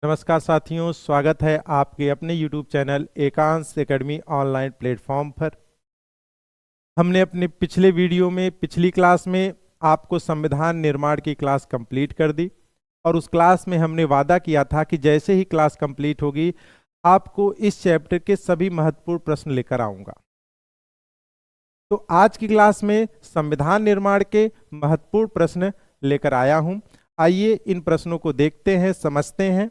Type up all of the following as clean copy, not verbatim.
नमस्कार साथियों, स्वागत है आपके अपने YouTube चैनल एकांश एकेडमी ऑनलाइन प्लेटफॉर्म पर। हमने अपने पिछले वीडियो में पिछली क्लास में आपको संविधान निर्माण की क्लास कंप्लीट कर दी और उस क्लास में हमने वादा किया था कि जैसे ही क्लास कंप्लीट होगी आपको इस चैप्टर के सभी महत्वपूर्ण प्रश्न लेकर आऊँगा। तो आज की क्लास में संविधान निर्माण के महत्वपूर्ण प्रश्न लेकर आया हूँ। आइए इन प्रश्नों को देखते हैं, समझते हैं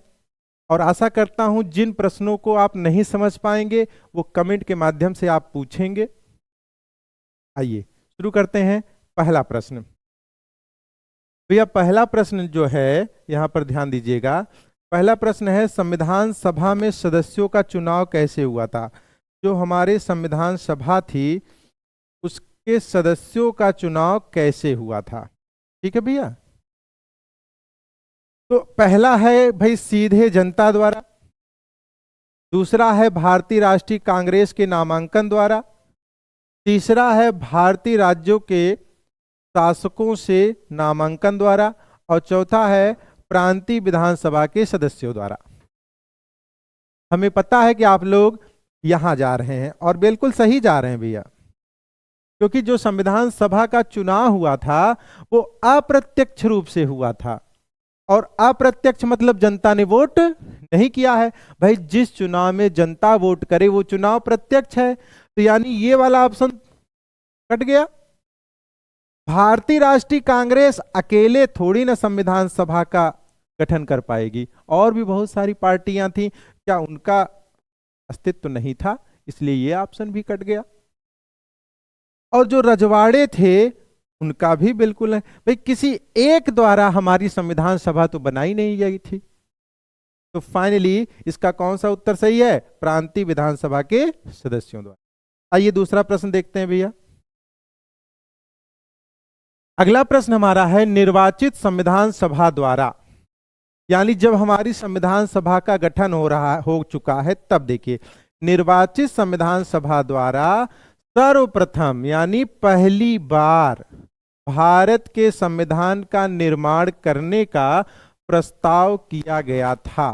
और आशा करता हूं जिन प्रश्नों को आप नहीं समझ पाएंगे वो कमेंट के माध्यम से आप पूछेंगे। आइए शुरू करते हैं। पहला प्रश्न, भैया पहला प्रश्न जो है यहां पर ध्यान दीजिएगा। पहला प्रश्न है, संविधान सभा में सदस्यों का चुनाव कैसे हुआ था? जो हमारे संविधान सभा थी उसके सदस्यों का चुनाव कैसे हुआ था? ठीक है भैया। तो पहला है भाई सीधे जनता द्वारा, दूसरा है भारतीय राष्ट्रीय कांग्रेस के नामांकन द्वारा, तीसरा है भारतीय राज्यों के शासकों से नामांकन द्वारा और चौथा है प्रांतीय विधानसभा के सदस्यों द्वारा। हमें पता है कि आप लोग यहां जा रहे हैं और बिल्कुल सही जा रहे हैं भैया, क्योंकि जो संविधान सभा का चुनाव हुआ था वो अप्रत्यक्ष रूप से हुआ था और अप्रत्यक्ष मतलब जनता ने वोट नहीं किया है। भाई जिस चुनाव में जनता वोट करे वो चुनाव प्रत्यक्ष है, तो यानी ये वाला ऑप्शन कट गया। भारतीय राष्ट्रीय कांग्रेस अकेले थोड़ी ना संविधान सभा का गठन कर पाएगी, और भी बहुत सारी पार्टियां थी, क्या उनका अस्तित्व नहीं था? इसलिए ये ऑप्शन भी कट गया। और जो रजवाड़े थे उनका भी बिल्कुल है। भाई किसी एक द्वारा हमारी संविधान सभा तो बनाई नहीं गई थी। तो फाइनली इसका कौन सा उत्तर सही है? प्रांतीय विधानसभा के सदस्यों द्वारा। आइए दूसरा प्रश्न देखते हैं भैया। अगला प्रश्न हमारा है, निर्वाचित संविधान सभा द्वारा, यानी जब हमारी संविधान सभा का गठन हो चुका है तब देखिए, निर्वाचित संविधान सभा द्वारा सर्वप्रथम यानी पहली बार भारत के संविधान का निर्माण करने का प्रस्ताव किया गया था।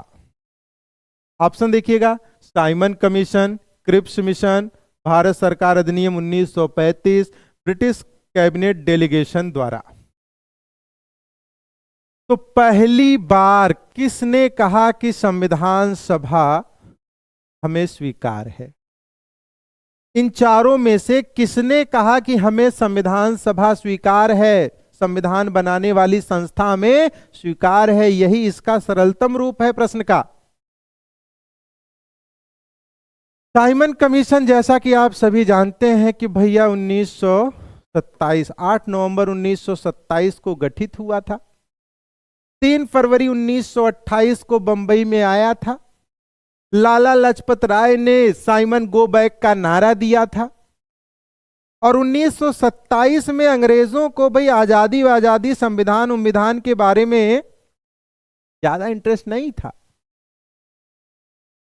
ऑप्शन देखिएगा, Simon commission, Cripps mission, Bharat सरकार अधिनियम 1935, ब्रिटिश कैबिनेट डेलीगेशन द्वारा। तो पहली बार किसने कहा कि संविधान सभा हमें स्वीकार है? इन चारों में से किसने कहा कि हमें संविधान सभा स्वीकार है, संविधान बनाने वाली संस्था में स्वीकार है? यही इसका सरलतम रूप है प्रश्न का। साइमन कमीशन, जैसा कि आप सभी जानते हैं कि भैया 1927 8 नवंबर 1927 को गठित हुआ था। 3 फरवरी 1928 को बंबई में आया था। लाला लजपत राय ने साइमन गो बैक का नारा दिया था और 1927 में अंग्रेजों को भाई आजादी संविधान के बारे में ज्यादा इंटरेस्ट नहीं था।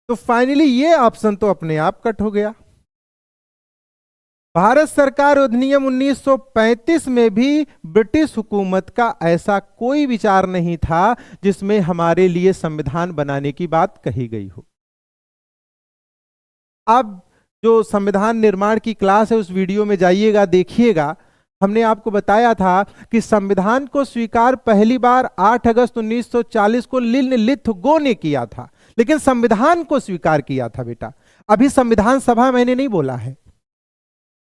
तो फाइनली ये ऑप्शन तो अपने आप कट हो गया। भारत सरकार अधिनियम 1935 में भी ब्रिटिश हुकूमत का ऐसा कोई विचार नहीं था जिसमें हमारे लिए संविधान बनाने की बात कही गई हो। अब जो संविधान निर्माण की क्लास है उस वीडियो में जाइएगा, देखिएगा। हमने आपको बताया था कि संविधान को स्वीकार पहली बार 8 अगस्त 1940 को लिथगो ने किया था, लेकिन संविधान को स्वीकार किया था बेटा। अभी संविधान सभा मैंने नहीं बोला है,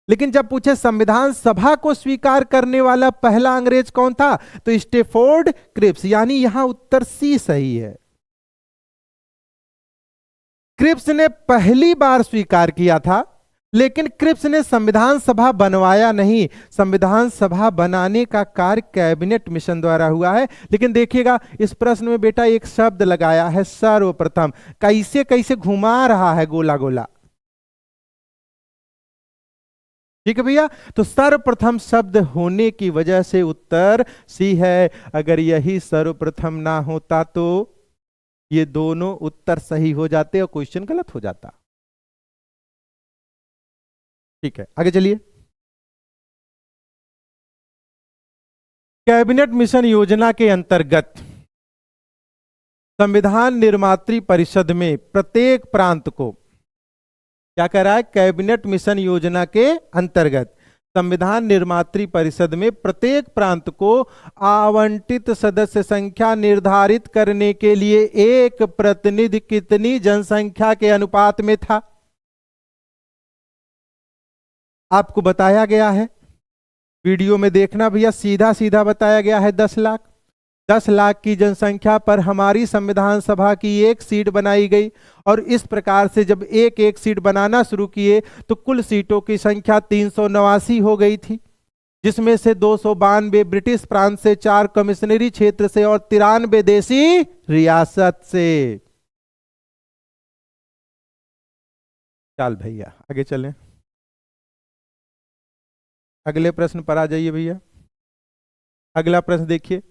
लेकिन जब पूछे संविधान सभा को स्वीकार करने वाला पहला अंग्रेज कौन था, तो स्टैफोर्ड क्रिप्स, यानी यहां उत्तर सी सही है। क्रिप्स ने पहली बार स्वीकार किया था, लेकिन क्रिप्स ने संविधान सभा बनवाया नहीं। संविधान सभा बनाने का कार्य कैबिनेट मिशन द्वारा हुआ है। लेकिन देखिएगा इस प्रश्न में बेटा एक शब्द लगाया है सर्वप्रथम, कैसे कैसे घुमा रहा है गोला गोला। ठीक है भैया, तो सर्वप्रथम शब्द होने की वजह से उत्तर सी है। अगर यही सर्वप्रथम ना होता तो ये दोनों उत्तर सही हो जाते और क्वेश्चन गलत हो जाता। ठीक है, आगे चलिए। कैबिनेट मिशन योजना के अंतर्गत संविधान निर्मात्री परिषद में प्रत्येक प्रांत को क्या कर रहा है, कैबिनेट मिशन योजना के अंतर्गत संविधान निर्मात्री परिषद में प्रत्येक प्रांत को आवंटित सदस्य संख्या निर्धारित करने के लिए एक प्रतिनिधि कितनी जनसंख्या के अनुपात में था, आपको बताया गया है। वीडियो में देखना भैया, सीधा सीधा बताया गया है 10 लाख। 10 लाख की जनसंख्या पर हमारी संविधान सभा की एक सीट बनाई गई और इस प्रकार से जब एक एक सीट बनाना शुरू किए तो कुल सीटों की संख्या 389 हो गई थी, जिसमें से 292 ब्रिटिश प्रांत से, 4 कमिश्नरी क्षेत्र से और 93 देसी रियासत से। चल भैया आगे चलें, अगले प्रश्न पर आ जाइए भैया। अगला प्रश्न देखिए,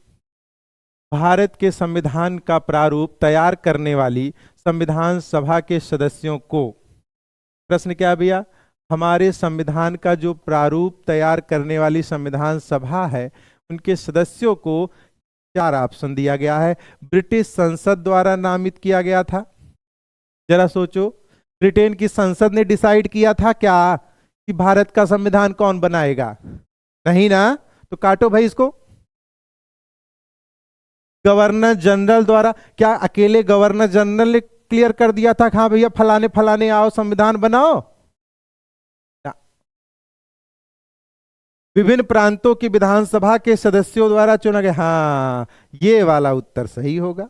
भारत के संविधान का प्रारूप तैयार करने वाली संविधान सभा के सदस्यों को, प्रश्न क्या भैया, हमारे संविधान का जो प्रारूप तैयार करने वाली संविधान सभा है उनके सदस्यों को 4 ऑप्शन दिया गया है। ब्रिटिश संसद द्वारा नामित किया गया था। जरा सोचो, ब्रिटेन की संसद ने डिसाइड किया था क्या कि भारत का संविधान कौन बनाएगा? नहीं ना, तो काटो भाई इसको। गवर्नर जनरल द्वारा, क्या अकेले गवर्नर जनरल ने क्लियर कर दिया था हाँ भैया फलाने फलाने आओ संविधान बनाओ? विभिन्न प्रांतों की विधानसभा के सदस्यों द्वारा चुना गया। हाँ, ये वाला उत्तर सही होगा।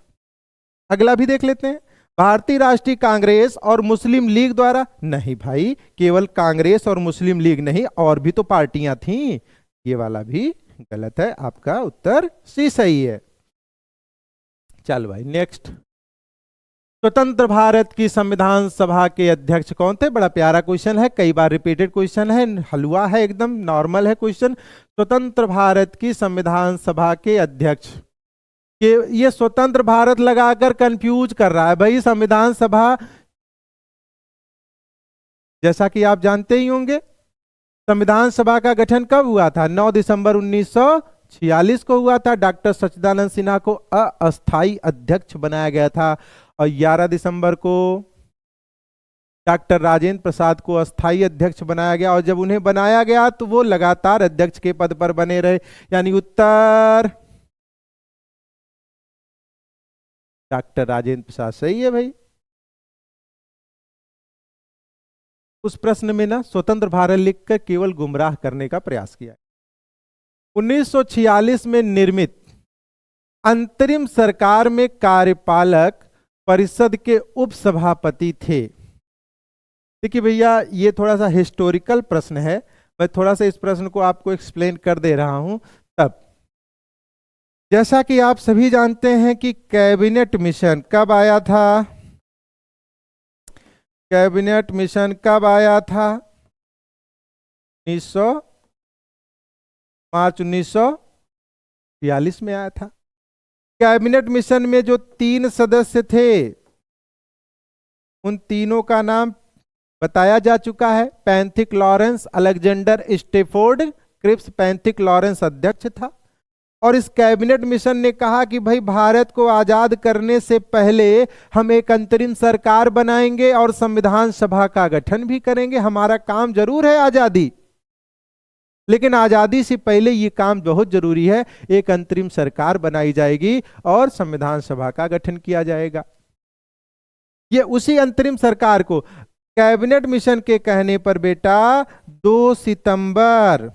अगला भी देख लेते हैं, भारतीय राष्ट्रीय कांग्रेस और मुस्लिम लीग द्वारा। नहीं भाई, केवल कांग्रेस और मुस्लिम लीग नहीं, और भी तो पार्टियां थीं। ये वाला भी गलत है, आपका उत्तर सी सही है। चल भाई नेक्स्ट, स्वतंत्र भारत की संविधान सभा के अध्यक्ष कौन थे? बड़ा प्यारा क्वेश्चन है, कई बार रिपीटेड क्वेश्चन है, हलवा है, एकदम नॉर्मल है क्वेश्चन। स्वतंत्र भारत की संविधान सभा के अध्यक्ष, ये स्वतंत्र भारत लगाकर कंफ्यूज कर रहा है भाई। संविधान सभा जैसा कि आप जानते ही होंगे, संविधान सभा का गठन कब हुआ था? 9 दिसंबर 1946 को हुआ था। डॉक्टर सच्चिदानंद सिन्हा को अस्थाई अध्यक्ष बनाया गया था और 11 दिसंबर को डॉक्टर राजेंद्र प्रसाद को अस्थाई अध्यक्ष बनाया गया। और जब उन्हें बनाया गया तो वो लगातार अध्यक्ष के पद पर बने रहे, यानी उत्तर डॉक्टर राजेंद्र प्रसाद सही है भाई। उस प्रश्न में ना स्वतंत्र भारत लिखकर केवल गुमराह करने का प्रयास किया। 1946 में निर्मित अंतरिम सरकार में कार्यपालक परिषद के उपसभापति थे। देखिए भैया, ये थोड़ा सा हिस्टोरिकल प्रश्न है, मैं थोड़ा सा इस प्रश्न को आपको एक्सप्लेन कर दे रहा हूं। तब जैसा कि आप सभी जानते हैं कि कैबिनेट मिशन कब आया था? कैबिनेट मिशन कब आया था? मार्च 1946 में आया था। कैबिनेट मिशन में जो 3 सदस्य थे उन तीनों का नाम बताया जा चुका है। Pethick Lawrence, Alexander Stafford Cripps. Pethick Lawrence अध्यक्ष था और इस कैबिनेट मिशन ने कहा कि भाई भारत को आजाद करने से पहले हम एक अंतरिम सरकार बनाएंगे और संविधान सभा का गठन भी करेंगे। हमारा काम जरूर है आजादी, लेकिन आजादी से पहले ये काम बहुत जरूरी है, एक अंतरिम सरकार बनाई जाएगी और संविधान सभा का गठन किया जाएगा। ये उसी अंतरिम सरकार को कैबिनेट मिशन के कहने पर बेटा 2 सितंबर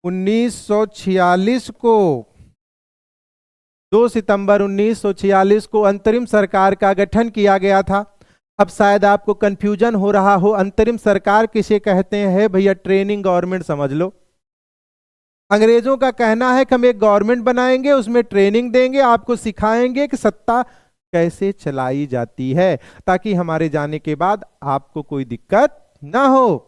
1946 को 2 सितंबर 1946 को अंतरिम सरकार का गठन किया गया था। अब शायद आपको कंफ्यूजन हो रहा हो, अंतरिम सरकार किसे कहते हैं? भैया ट्रेनिंग गवर्नमेंट समझ लो। अंग्रेजों का कहना है कि हम एक गवर्नमेंट बनाएंगे, उसमें ट्रेनिंग देंगे, आपको सिखाएंगे कि सत्ता कैसे चलाई जाती है, ताकि हमारे जाने के बाद आपको कोई दिक्कत ना हो।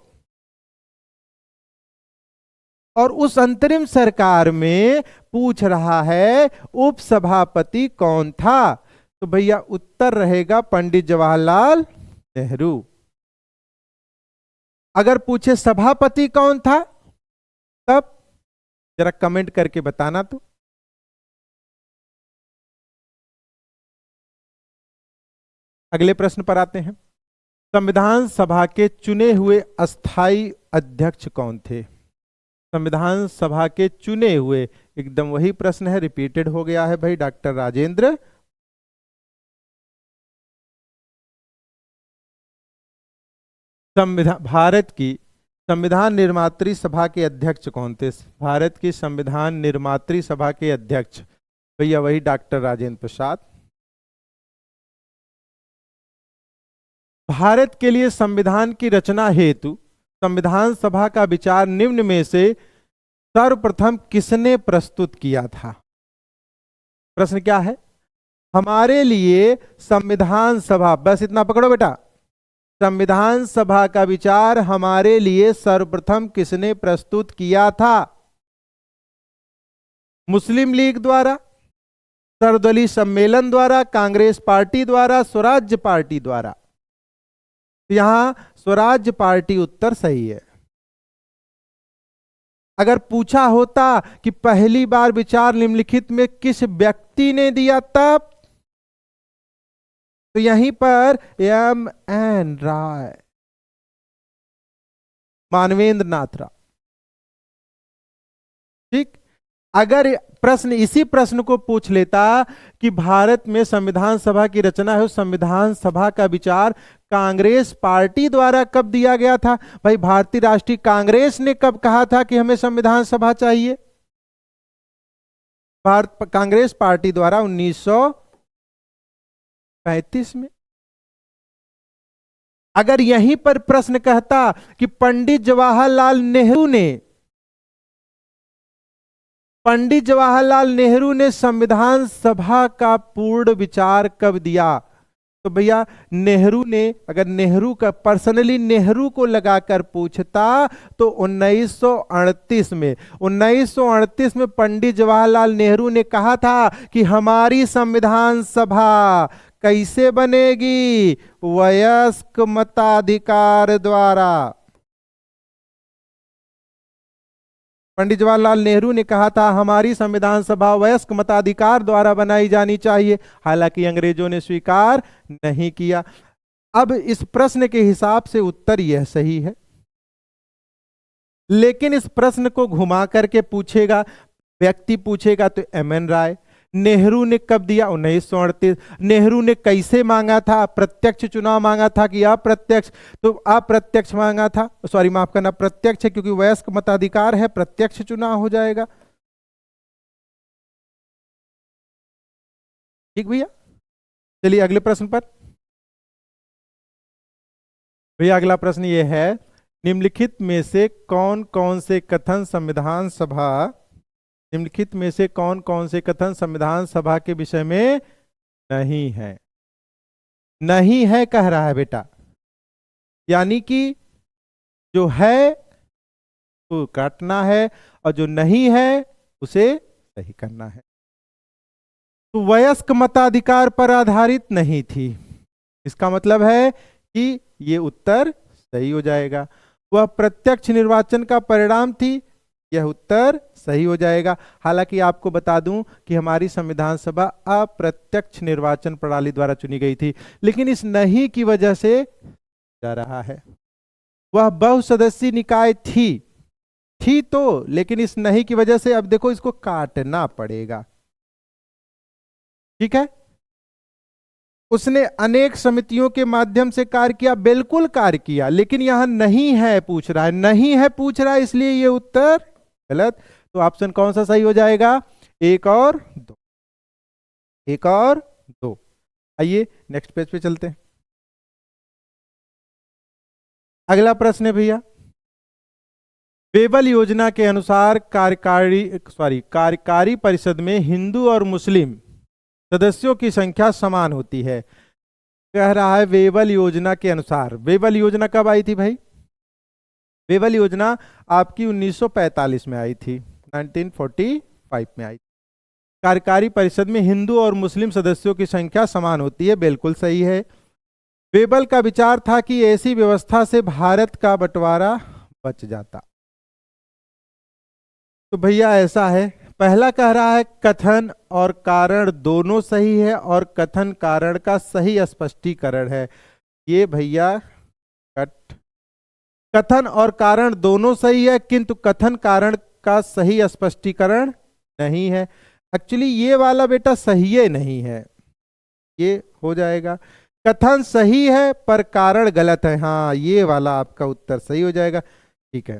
और उस अंतरिम सरकार में पूछ रहा है उपसभापति कौन था? तो भैया उत्तर रहेगा पंडित जवाहरलाल नेहरू। अगर पूछे सभापति कौन था तब जरा कमेंट करके बताना तो। अगले प्रश्न पर आते हैं। संविधान सभा के चुने हुए अस्थाई अध्यक्ष कौन थे? संविधान सभा के चुने हुए, एकदम वही प्रश्न है, रिपीटेड हो गया है भाई। डॉक्टर राजेंद्र भारत की संविधान निर्मात्री सभा के अध्यक्ष कौन थे? भारत की संविधान निर्मात्री सभा के अध्यक्ष भैया वही डॉक्टर राजेंद्र प्रसाद। भारत के लिए संविधान की रचना हेतु संविधान सभा का विचार निम्न में से सर्वप्रथम किसने प्रस्तुत किया था? प्रश्न क्या है? हमारे लिए संविधान सभा, बस इतना पकड़ो बेटा, संविधान सभा का विचार हमारे लिए सर्वप्रथम किसने प्रस्तुत किया था? मुस्लिम लीग द्वारा, सर्वदलीय सम्मेलन द्वारा, कांग्रेस पार्टी द्वारा, स्वराज्य पार्टी द्वारा? यहां स्वराज्य पार्टी उत्तर सही है। अगर पूछा होता कि पहली बार विचार निम्नलिखित में किस व्यक्ति ने दिया तब, तो यहीं पर M.N. राय, मानवेंद्र नाथ राय। ठीक, अगर प्रश्न इसी प्रश्न को पूछ लेता कि भारत में संविधान सभा की रचना है, संविधान सभा का विचार कांग्रेस पार्टी द्वारा कब दिया गया था? भाई भारतीय राष्ट्रीय कांग्रेस ने कब कहा था कि हमें संविधान सभा चाहिए? कांग्रेस पार्टी द्वारा 1935 में। अगर यहीं पर प्रश्न कहता कि पंडित जवाहरलाल नेहरू ने संविधान सभा का पूर्ण विचार कब दिया, तो भैया नेहरू ने, अगर नेहरू का पर्सनली नेहरू को लगाकर पूछता तो 1938 में पंडित जवाहरलाल नेहरू ने कहा था कि हमारी संविधान सभा कैसे बनेगी? वयस्क मताधिकार द्वारा। पंडित जवाहरलाल नेहरू ने कहा था हमारी संविधान सभा वयस्क मताधिकार द्वारा बनाई जानी चाहिए, हालांकि अंग्रेजों ने स्वीकार नहीं किया। अब इस प्रश्न के हिसाब से उत्तर यह सही है, लेकिन इस प्रश्न को घुमा करके पूछेगा, व्यक्ति पूछेगा तो M.N. राय। नेहरू ने कब दिया? 1938। नेहरू ने कैसे मांगा था? प्रत्यक्ष चुनाव मांगा था कि अप्रत्यक्ष? तो अप्रत्यक्ष मांगा था, सॉरी माफ करना, प्रत्यक्ष है, क्योंकि वयस्क मताधिकार है, प्रत्यक्ष चुनाव हो जाएगा। ठीक भैया, चलिए अगले प्रश्न पर। भैया अगला प्रश्न ये है, निम्नलिखित में से कौन कौन से कथन संविधान सभा के विषय में नहीं है? नहीं है कह रहा है बेटा, यानी कि जो है वो काटना है और जो नहीं है उसे सही करना है। तो वयस्क मताधिकार पर आधारित नहीं थी, इसका मतलब है कि ये उत्तर सही हो जाएगा। वह प्रत्यक्ष निर्वाचन का परिणाम थी, यह उत्तर सही हो जाएगा। हालांकि आपको बता दूं कि हमारी संविधान सभा अप्रत्यक्ष निर्वाचन प्रणाली द्वारा चुनी गई थी, लेकिन इस नहीं की वजह से जा रहा है। वह बहुसदस्यीय निकाय थी तो, लेकिन इस नहीं की वजह से अब देखो इसको काटना पड़ेगा। ठीक है, उसने अनेक समितियों के माध्यम से कार्य किया, बिल्कुल कार्य किया, लेकिन यहां नहीं है पूछ रहा है, इसलिए ये उत्तर गलत। तो ऑप्शन कौन सा सही हो जाएगा? 1 और 2। आइए नेक्स्ट पेज पे चलते हैं। अगला प्रश्न है भैया, बेबल योजना के अनुसार कार्यकारी परिषद में हिंदू और मुस्लिम सदस्यों की संख्या समान होती है। कह रहा है बेबल योजना के अनुसार। बेबल योजना कब आई थी भाई? बेबल योजना आपकी 1945 में आई थी, 1945 में आई। कार्यकारी परिषद में हिंदू और मुस्लिम सदस्यों की संख्या समान होती है, बिल्कुल सही है। बेबल का विचार था कि ऐसी व्यवस्था से भारत का बंटवारा बच जाता। तो भैया ऐसा है, पहला कह रहा है कथन और कारण दोनों सही है और कथन कारण का सही स्पष्टीकरण है। ये भैया कथन और कारण दोनों सही है किंतु कथन कारण का सही स्पष्टीकरण नहीं है। एक्चुअली ये वाला बेटा सही है नहीं है, ये हो जाएगा। कथन सही है पर कारण गलत है, हाँ ये वाला आपका उत्तर सही हो जाएगा। ठीक है,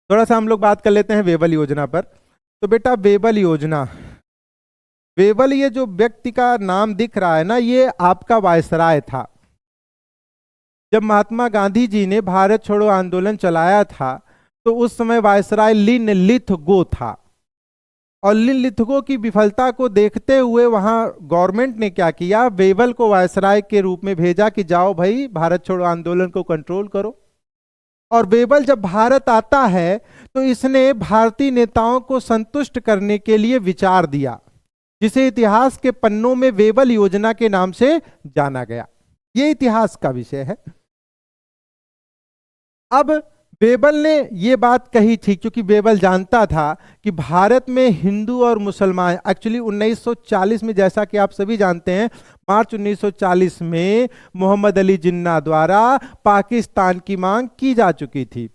थोड़ा सा हम लोग बात कर लेते हैं वेबल योजना पर। तो बेटा वेबल योजना, वेबल ये जो व्यक्ति का नाम दिख रहा है ना, ये आपका वायसराय था। जब महात्मा गांधी जी ने भारत छोड़ो आंदोलन चलाया था तो उस समय वायसराय लिन लिथगो था, और लिन लिथगो की विफलता को देखते हुए वहां गवर्नमेंट ने क्या किया, वेबल को वायसराय के रूप में भेजा कि जाओ भाई भारत छोड़ो आंदोलन को कंट्रोल करो। और वेबल जब भारत आता है तो इसने भारतीय नेताओं को संतुष्ट करने के लिए विचार दिया, जिसे इतिहास के पन्नों में वेबल योजना के नाम से जाना गया। यह इतिहास का विषय है। अब वेबल ने यह बात कही थी क्योंकि वेबल जानता था कि भारत में हिंदू और मुसलमान, एक्चुअली 1940 में, जैसा कि आप सभी जानते हैं, मार्च 1940 में मोहम्मद अली जिन्ना द्वारा पाकिस्तान की मांग की जा चुकी थी।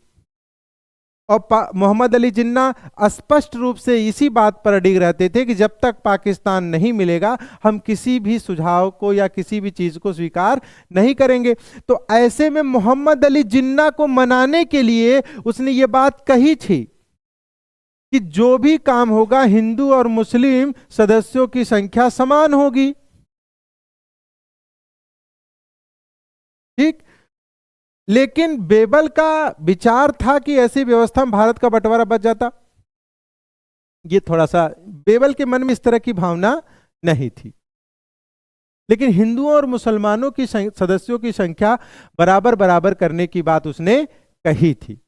और मोहम्मद अली जिन्ना स्पष्ट रूप से इसी बात पर अडिग रहते थे कि जब तक पाकिस्तान नहीं मिलेगा हम किसी भी सुझाव को या किसी भी चीज को स्वीकार नहीं करेंगे। तो ऐसे में मोहम्मद अली जिन्ना को मनाने के लिए उसने ये बात कही थी कि जो भी काम होगा हिंदू और मुस्लिम सदस्यों की संख्या समान होगी। ठीक, लेकिन वेबल का विचार था कि ऐसी व्यवस्था में भारत का बंटवारा बच जाता। ये थोड़ा सा वेबल के मन में इस तरह की भावना नहीं थी, लेकिन हिंदुओं और मुसलमानों की सदस्यों की संख्या बराबर बराबर करने की बात उसने कही थी।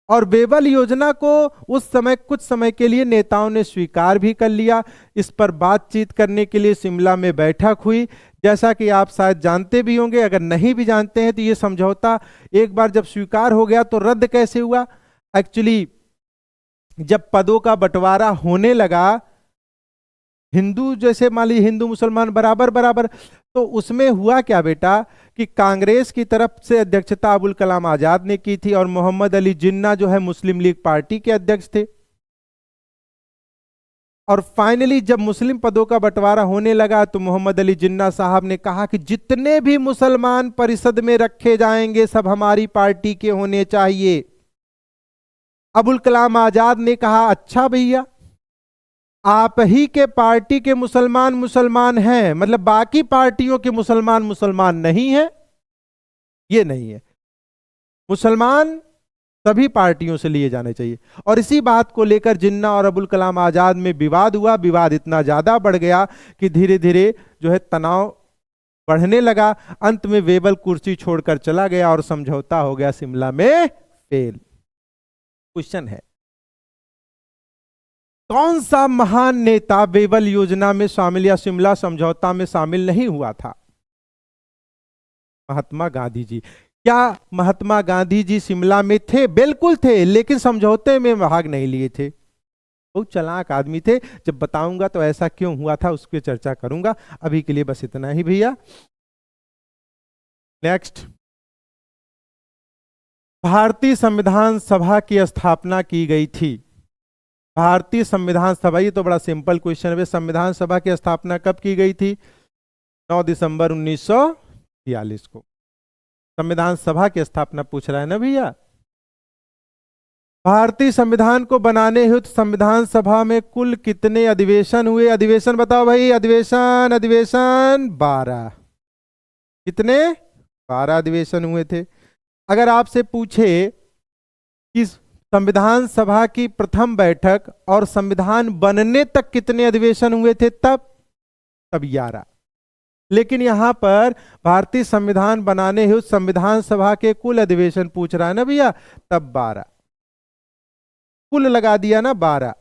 और वेबल योजना को उस समय कुछ समय के लिए नेताओं ने स्वीकार भी कर लिया। इस पर बातचीत करने के लिए शिमला में बैठक हुई। जैसा कि आप शायद जानते भी होंगे, अगर नहीं भी जानते हैं तो ये समझौता एक बार जब स्वीकार हो गया तो रद्द कैसे हुआ। एक्चुअली जब पदों का बंटवारा होने लगा, हिंदू जैसे मान लीजिए हिंदू मुसलमान बराबर बराबर, तो उसमें हुआ क्या बेटा कि कांग्रेस की तरफ से अध्यक्षता अबुल कलाम आजाद ने की थी और मोहम्मद अली जिन्ना जो है मुस्लिम लीग पार्टी के अध्यक्ष थे। और फाइनली जब मुस्लिम पदों का बंटवारा होने लगा तो मोहम्मद अली जिन्ना साहब ने कहा कि जितने भी मुसलमान परिषद में रखे जाएंगे सब हमारी पार्टी के होने चाहिए। अबुल कलाम आजाद ने कहा अच्छा भैया, आप ही के पार्टी के मुसलमान मुसलमान हैं, मतलब बाकी पार्टियों के मुसलमान मुसलमान नहीं है, ये नहीं है। मुसलमान सभी पार्टियों से लिए जाने चाहिए। और इसी बात को लेकर जिन्ना और अबुल कलाम आजाद में विवाद हुआ। विवाद इतना ज्यादा बढ़ गया कि धीरे धीरे जो है तनाव बढ़ने लगा। अंत में वेबल कुर्सी छोड़कर चला गया और समझौता हो गया शिमला में फेल। क्वेश्चन है, कौन सा महान नेता वेबल योजना में शामिल या शिमला समझौता में शामिल नहीं हुआ था? महात्मा गांधी जी। क्या महात्मा गांधी जी शिमला में थे? बिल्कुल थे, लेकिन समझौते में भाग नहीं लिए थे। बहुत चालाक आदमी थे। जब बताऊंगा तो ऐसा क्यों हुआ था उसकी चर्चा करूंगा। अभी के लिए बस इतना ही भैया। नेक्स्ट, भारतीय संविधान सभा की स्थापना की गई थी। भारतीय संविधान सभा, ये तो बड़ा सिंपल क्वेश्चन है। संविधान सभा की स्थापना कब की गई थी? 9 दिसंबर 1942 को संविधान सभा की स्थापना पूछ रहा है ना भैया। भारतीय संविधान को बनाने हेतु संविधान सभा में कुल कितने अधिवेशन हुए? अधिवेशन बताओ भाई। अधिवेशन 12। कितने? 12 अधिवेशन हुए थे। अगर आपसे पूछे कि संविधान सभा की प्रथम बैठक और संविधान बनने तक कितने अधिवेशन हुए थे, तब 11। लेकिन यहां पर भारतीय संविधान बनाने हेतु संविधान सभा के कुल अधिवेशन पूछ रहा है ना भैया, तब 12। कुल लगा दिया ना 12।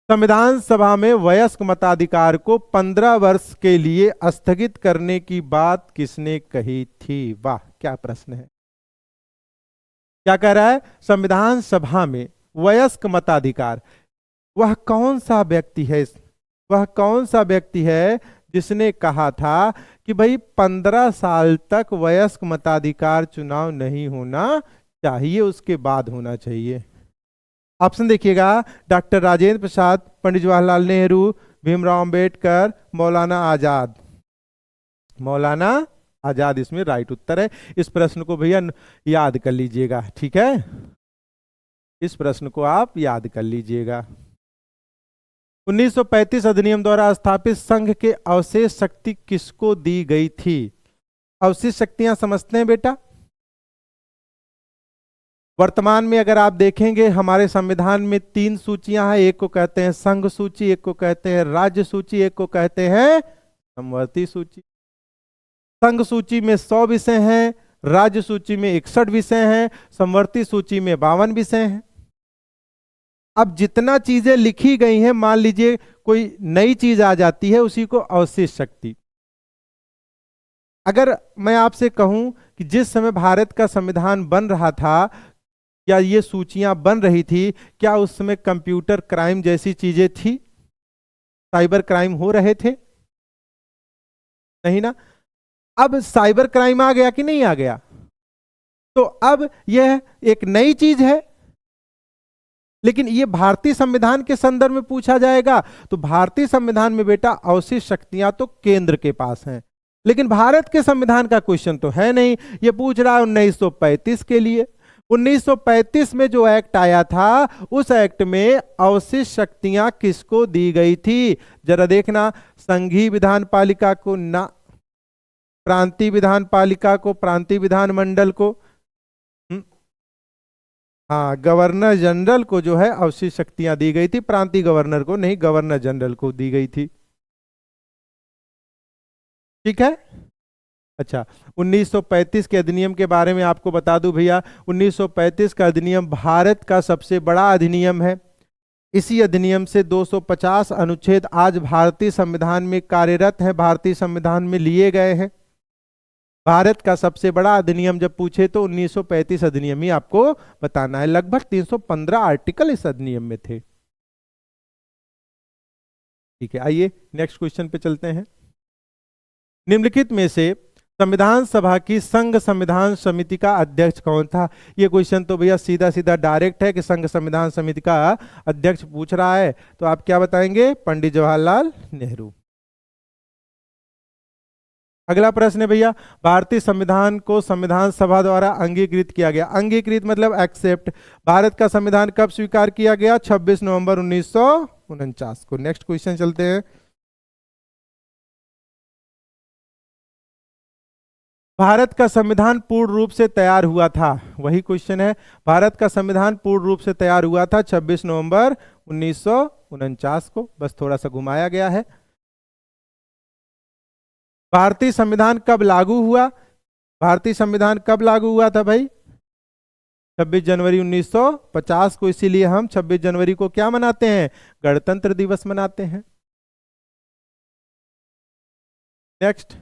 संविधान सभा में वयस्क मताधिकार को 15 वर्ष के लिए स्थगित करने की बात किसने कही थी? वाह, क्या प्रश्न है, क्या कह रहा है? संविधान सभा में वयस्क मताधिकार, वह कौन सा व्यक्ति है, वह कौन सा व्यक्ति है जिसने कहा था कि भाई 15 साल तक वयस्क मताधिकार चुनाव नहीं होना चाहिए, उसके बाद होना चाहिए? ऑप्शन देखिएगा, डॉक्टर राजेंद्र प्रसाद, पंडित जवाहरलाल नेहरू, भीमराव अंबेडकर, मौलाना आजाद। मौलाना आजाद इसमें राइट उत्तर है। इस प्रश्न को भैया याद कर लीजिएगा, ठीक है? इस प्रश्न को आप याद कर लीजिएगा। 1935 अधिनियम द्वारा स्थापित संघ के अवशेष शक्ति किसको दी गई थी? अवशेष शक्तियां समझते हैं बेटा? वर्तमान में अगर आप देखेंगे हमारे संविधान में 3 सूचियां हैं, एक को कहते हैं संघ सूची, एक को कहते हैं राज्य सूची, एक को कहते हैं समवर्ती सूची। संघ सूची में 100 विषय हैं, राज्य सूची में 61 विषय हैं, समवर्ती सूची में 52 विषय हैं। अब जितना चीजें लिखी गई हैं, मान लीजिए कोई नई चीज आ जाती है, उसी को अवशेष शक्ति। अगर मैं आपसे कहूं कि जिस समय भारत का संविधान बन रहा था, क्या ये सूचियां बन रही थी, क्या उस समय कंप्यूटर क्राइम जैसी चीजें थी? साइबर क्राइम हो रहे थे? नहीं ना। अब साइबर क्राइम आ गया कि नहीं आ गया? तो अब यह एक नई चीज है, लेकिन ये भारतीय संविधान के संदर्भ में पूछा जाएगा तो भारतीय संविधान में बेटा अवशेष शक्तियां तो केंद्र के पास हैं, लेकिन भारत के संविधान का क्वेश्चन तो है नहीं। ये पूछ रहा है 1935 के लिए। 1935 में जो एक्ट आया था, उस एक्ट में अवशेष शक्तियां किसको दी गई थी? जरा देखना, संघीय विधान पालिका को ना, प्रांतीय विधान पालिका को, प्रांतीय विधान मंडल को, हाँ गवर्नर जनरल को जो है अवशेष शक्तियां दी गई थी, प्रांतीय गवर्नर को नहीं, गवर्नर जनरल को दी गई थी। ठीक है। अच्छा, 1935 के अधिनियम के बारे में आपको बता दूं भैया, 1935 का अधिनियम भारत का सबसे बड़ा अधिनियम है। इसी अधिनियम से 250 अनुच्छेद आज भारतीय संविधान में कार्यरत हैं, भारतीय संविधान में लिए गए हैं। भारत का सबसे बड़ा अधिनियम जब पूछे तो 1935 अधिनियम ही आपको बताना है। लगभग 315 आर्टिकल इस अधिनियम में थे। ठीक है, आइए नेक्स्ट क्वेश्चन पे चलते हैं। निम्नलिखित में से संविधान सभा की संघ संविधान समिति का अध्यक्ष कौन था? ये क्वेश्चन तो भैया सीधा सीधा डायरेक्ट है कि संघ संविधान समिति का अध्यक्ष पूछ रहा है, तो आप क्या बताएंगे? पंडित जवाहरलाल नेहरू। अगला प्रश्न है भैया, भारतीय संविधान को संविधान सभा द्वारा अंगीकृत किया गया। अंगीकृत मतलब एक्सेप्ट। भारत का संविधान कब स्वीकार किया गया? 26 नवंबर 1949 को। नेक्स्ट क्वेश्चन चलते हैं। भारत का संविधान पूर्ण रूप से तैयार हुआ था, वही क्वेश्चन है। भारत का संविधान पूर्ण रूप से तैयार हुआ था 26 नवंबर 1949 को, बस थोड़ा सा घुमाया गया है। भारतीय संविधान कब लागू हुआ? भारतीय संविधान कब लागू हुआ था भाई? 26 जनवरी 1950 को। इसीलिए हम 26 जनवरी को क्या मनाते हैं? गणतंत्र दिवस मनाते हैं। नेक्स्ट,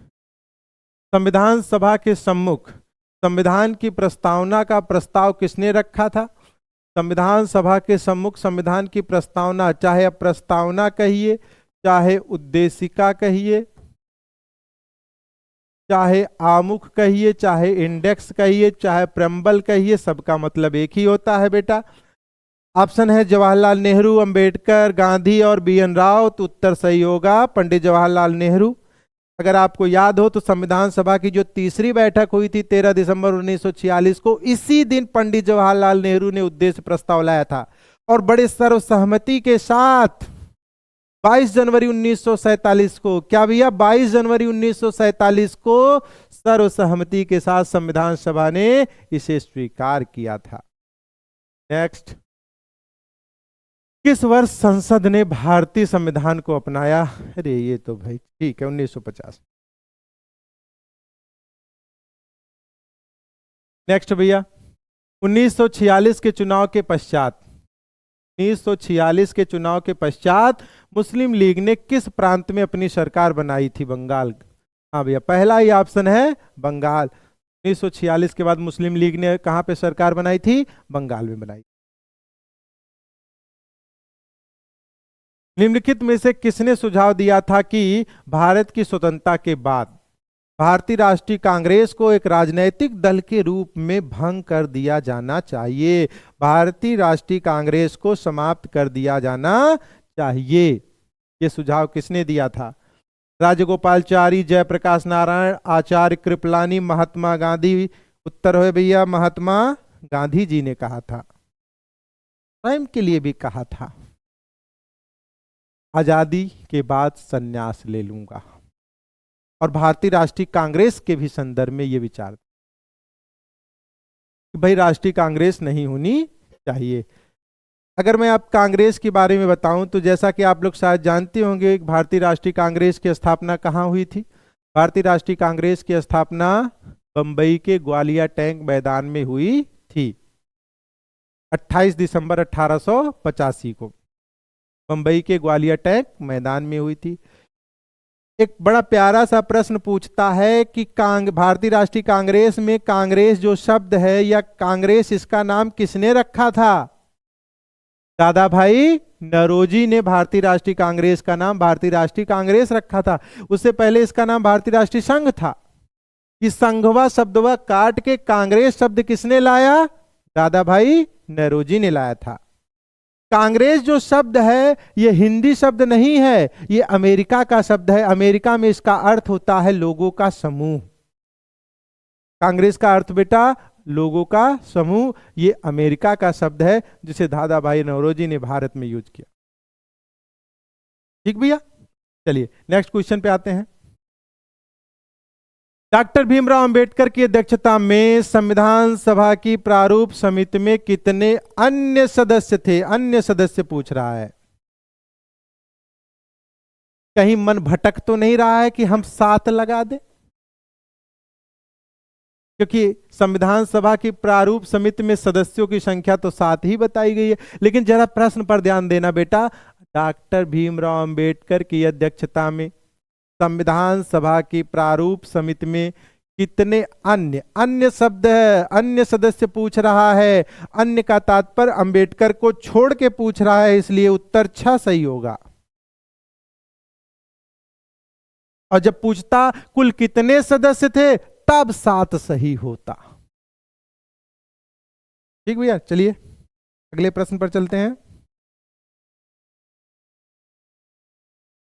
संविधान सभा के सम्मुख संविधान की प्रस्तावना का प्रस्ताव किसने रखा था? संविधान सभा के सम्मुख संविधान की प्रस्तावना, चाहे आप प्रस्तावना कहिए, चाहे उद्देशिका कहिए, चाहे आमुख कहिए, चाहे इंडेक्स कहिए, चाहे प्रेम्बल कहिए, सबका मतलब एक ही होता है बेटा। ऑप्शन है जवाहरलाल नेहरू, अंबेडकर, गांधी और बी.एन. राव, तो उत्तर सही होगा पंडित जवाहरलाल नेहरू। अगर आपको याद हो तो संविधान सभा की जो तीसरी बैठक हुई थी 13 दिसंबर 1946 को, इसी दिन पंडित जवाहरलाल नेहरू ने उद्देश्य प्रस्ताव लाया था और बड़े सर्वसहमति के साथ 22 जनवरी 1947 को, क्या भैया 22 जनवरी 1947 को सर्वसहमति के साथ संविधान सभा ने इसे स्वीकार किया था। नेक्स्ट, किस वर्ष संसद ने भारतीय संविधान को अपनाया? अरे ये तो भाई ठीक है, 1950। नेक्स्ट भैया, 1946 के चुनाव के पश्चात, 1946 के चुनाव के पश्चात मुस्लिम लीग ने किस प्रांत में अपनी सरकार बनाई थी? बंगाल। हाँ भैया, पहला ही ऑप्शन है बंगाल। 1946 के बाद मुस्लिम लीग ने कहां पे सरकार बनाई थी? बंगाल में बनाई। निम्नलिखित में से किसने सुझाव दिया था कि भारत की स्वतंत्रता के बाद भारतीय राष्ट्रीय कांग्रेस को एक राजनैतिक दल के रूप में भंग कर दिया जाना चाहिए? भारतीय राष्ट्रीय कांग्रेस को समाप्त कर दिया जाना चाहिए। यह सुझाव किसने दिया था? राजगोपालचारी, जयप्रकाश नारायण, आचार्य कृपलानी, महात्मा गांधी? उत्तर है भैया महात्मा गांधी जी ने कहा था। स्वयं के लिए भी कहा था, आजादी के बाद संन्यास ले लूंगा। और भारतीय राष्ट्रीय कांग्रेस के भी संदर्भ में यह विचार कि भाई राष्ट्रीय कांग्रेस नहीं होनी चाहिए। अगर मैं आप कांग्रेस के बारे में बताऊं तो जैसा कि आप लोग शायद जानते होंगे, भारतीय राष्ट्रीय कांग्रेस की स्थापना कहां हुई थी? भारतीय राष्ट्रीय कांग्रेस की स्थापना बंबई के ग्वालियर टैंक मैदान में हुई थी 28 दिसंबर 1885 को। बंबई के ग्वालियर टैंक मैदान में हुई थी। एक बड़ा प्यारा सा प्रश्न पूछता है कि भारतीय राष्ट्रीय कांग्रेस में कांग्रेस जो शब्द है या कांग्रेस, इसका नाम किसने रखा था? दादा भाई नौरोजी ने भारतीय राष्ट्रीय कांग्रेस का नाम भारतीय राष्ट्रीय कांग्रेस रखा था। उससे पहले इसका नाम भारतीय राष्ट्रीय संघ था। इस संघवा शब्दवा काट के कांग्रेस शब्द किसने लाया? दादा भाई नौरोजी ने लाया था। कांग्रेस जो शब्द है यह हिंदी शब्द नहीं है, यह अमेरिका का शब्द है। अमेरिका में इसका अर्थ होता है लोगों का समूह। कांग्रेस का अर्थ बेटा लोगों का समूह। यह अमेरिका का शब्द है जिसे दादा भाई नौरोजी ने भारत में यूज किया। ठीक भैया, चलिए नेक्स्ट क्वेश्चन पे आते हैं। डॉक्टर भीमराव अंबेडकर की अध्यक्षता में संविधान सभा की प्रारूप समिति में कितने अन्य सदस्य थे? अन्य सदस्य पूछ रहा है। कहीं मन भटक तो नहीं रहा है कि हम 7 लगा दें? क्योंकि संविधान सभा की प्रारूप समिति में सदस्यों की संख्या तो 7 ही बताई गई है। लेकिन जरा प्रश्न पर ध्यान देना बेटा, डॉक्टर भीमराव अंबेडकर की अध्यक्षता में संविधान सभा की प्रारूप समिति में कितने अन्य, अन्य शब्द है, अन्य सदस्य पूछ रहा है। अन्य का तात्पर्य अंबेडकर को छोड़ के पूछ रहा है, इसलिए उत्तर 6 सही होगा। और जब पूछता कुल कितने सदस्य थे तब 7 सही होता। ठीक भैया, चलिए अगले प्रश्न पर चलते हैं।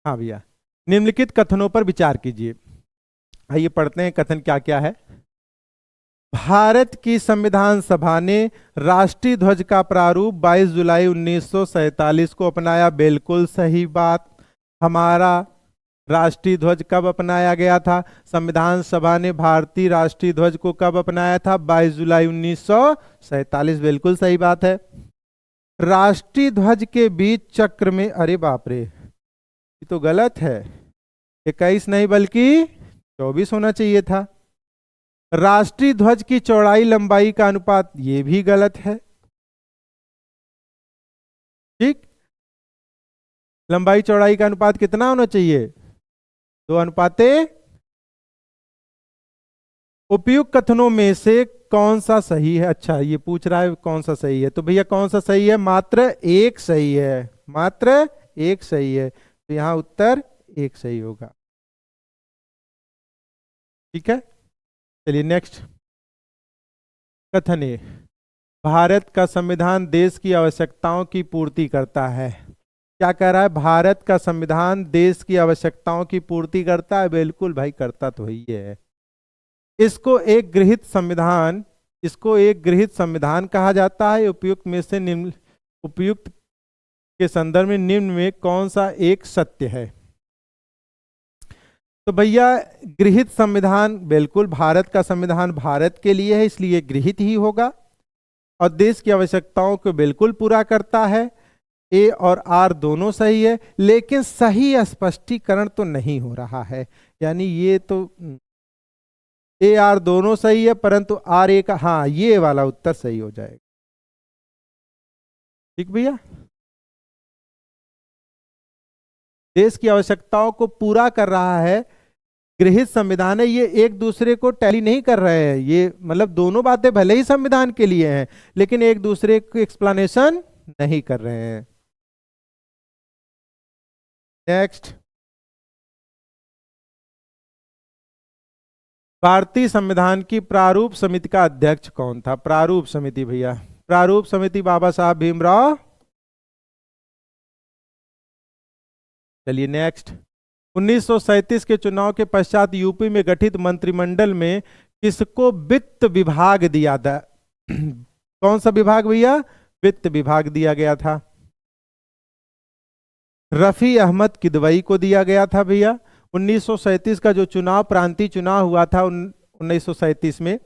हाँ भैया, निम्नलिखित कथनों पर विचार कीजिए। आइए पढ़ते हैं कथन क्या क्या है। भारत की संविधान सभा ने राष्ट्रीय ध्वज का प्रारूप 22 जुलाई 1947 को अपनाया। बिल्कुल सही बात। हमारा राष्ट्रीय ध्वज कब अपनाया गया था? संविधान सभा ने भारतीय राष्ट्रीय ध्वज को कब अपनाया था? 22 जुलाई 1947। बिल्कुल सही बात है। राष्ट्रीय ध्वज के बीच चक्र में, अरे बाप रे, ये तो गलत है। 21 नहीं बल्कि 24 होना चाहिए था। राष्ट्रीय ध्वज की चौड़ाई लंबाई का अनुपात, ये भी गलत है। ठीक, लंबाई चौड़ाई का अनुपात कितना होना चाहिए? 2 अनुपाते। उपयुक्त कथनों में से कौन सा सही है? अच्छा, ये पूछ रहा है कौन सा सही है, तो भैया कौन सा सही है? मात्र 1 सही है। मात्र 1 सही है, तो यहां उत्तर 1 सही होगा। ठीक है, चलिए नेक्स्ट कथन है। भारत का संविधान देश की आवश्यकताओं की पूर्ति करता है। क्या कह रहा है? भारत का संविधान देश की आवश्यकताओं की पूर्ति करता है। बिल्कुल भाई, करता तो ही है। इसको एक गृहीत संविधान कहा जाता है। उपयुक्त में से निम्न, उपयुक्त के संदर्भ में निम्न में कौन सा एक सत्य है? तो भैया गृहीत संविधान, बिल्कुल भारत का संविधान भारत के लिए है, इसलिए गृहीत ही होगा। और देश की आवश्यकताओं को बिल्कुल पूरा करता है। ए और आर दोनों सही है, लेकिन सही स्पष्टीकरण तो नहीं हो रहा है। यानी ये तो ए आर दोनों सही है, परंतु आर ए का, हाँ ये वाला उत्तर सही हो जाएगा। ठीक भैया, देश की आवश्यकताओं को पूरा कर रहा है। गृहीत संविधान है, ये एक दूसरे को टैली नहीं कर रहे हैं। ये मतलब दोनों बातें भले ही संविधान के लिए हैं, लेकिन एक दूसरे को एक्सप्लेनेशन नहीं कर रहे हैं। नेक्स्ट, भारतीय संविधान की प्रारूप समिति का अध्यक्ष कौन था? प्रारूप समिति भैया, प्रारूप समिति बाबा साहब भीमराव। चलिए नेक्स्ट, 1937 के चुनाव के पश्चात यूपी में गठित मंत्रिमंडल में किसको वित्त विभाग दिया था? कौन सा विभाग भैया? वित्त विभाग दिया गया था। रफी अहमद किदवई को दिया गया था भैया। 1937 का जो चुनाव, प्रांतीय चुनाव हुआ था 1937 में,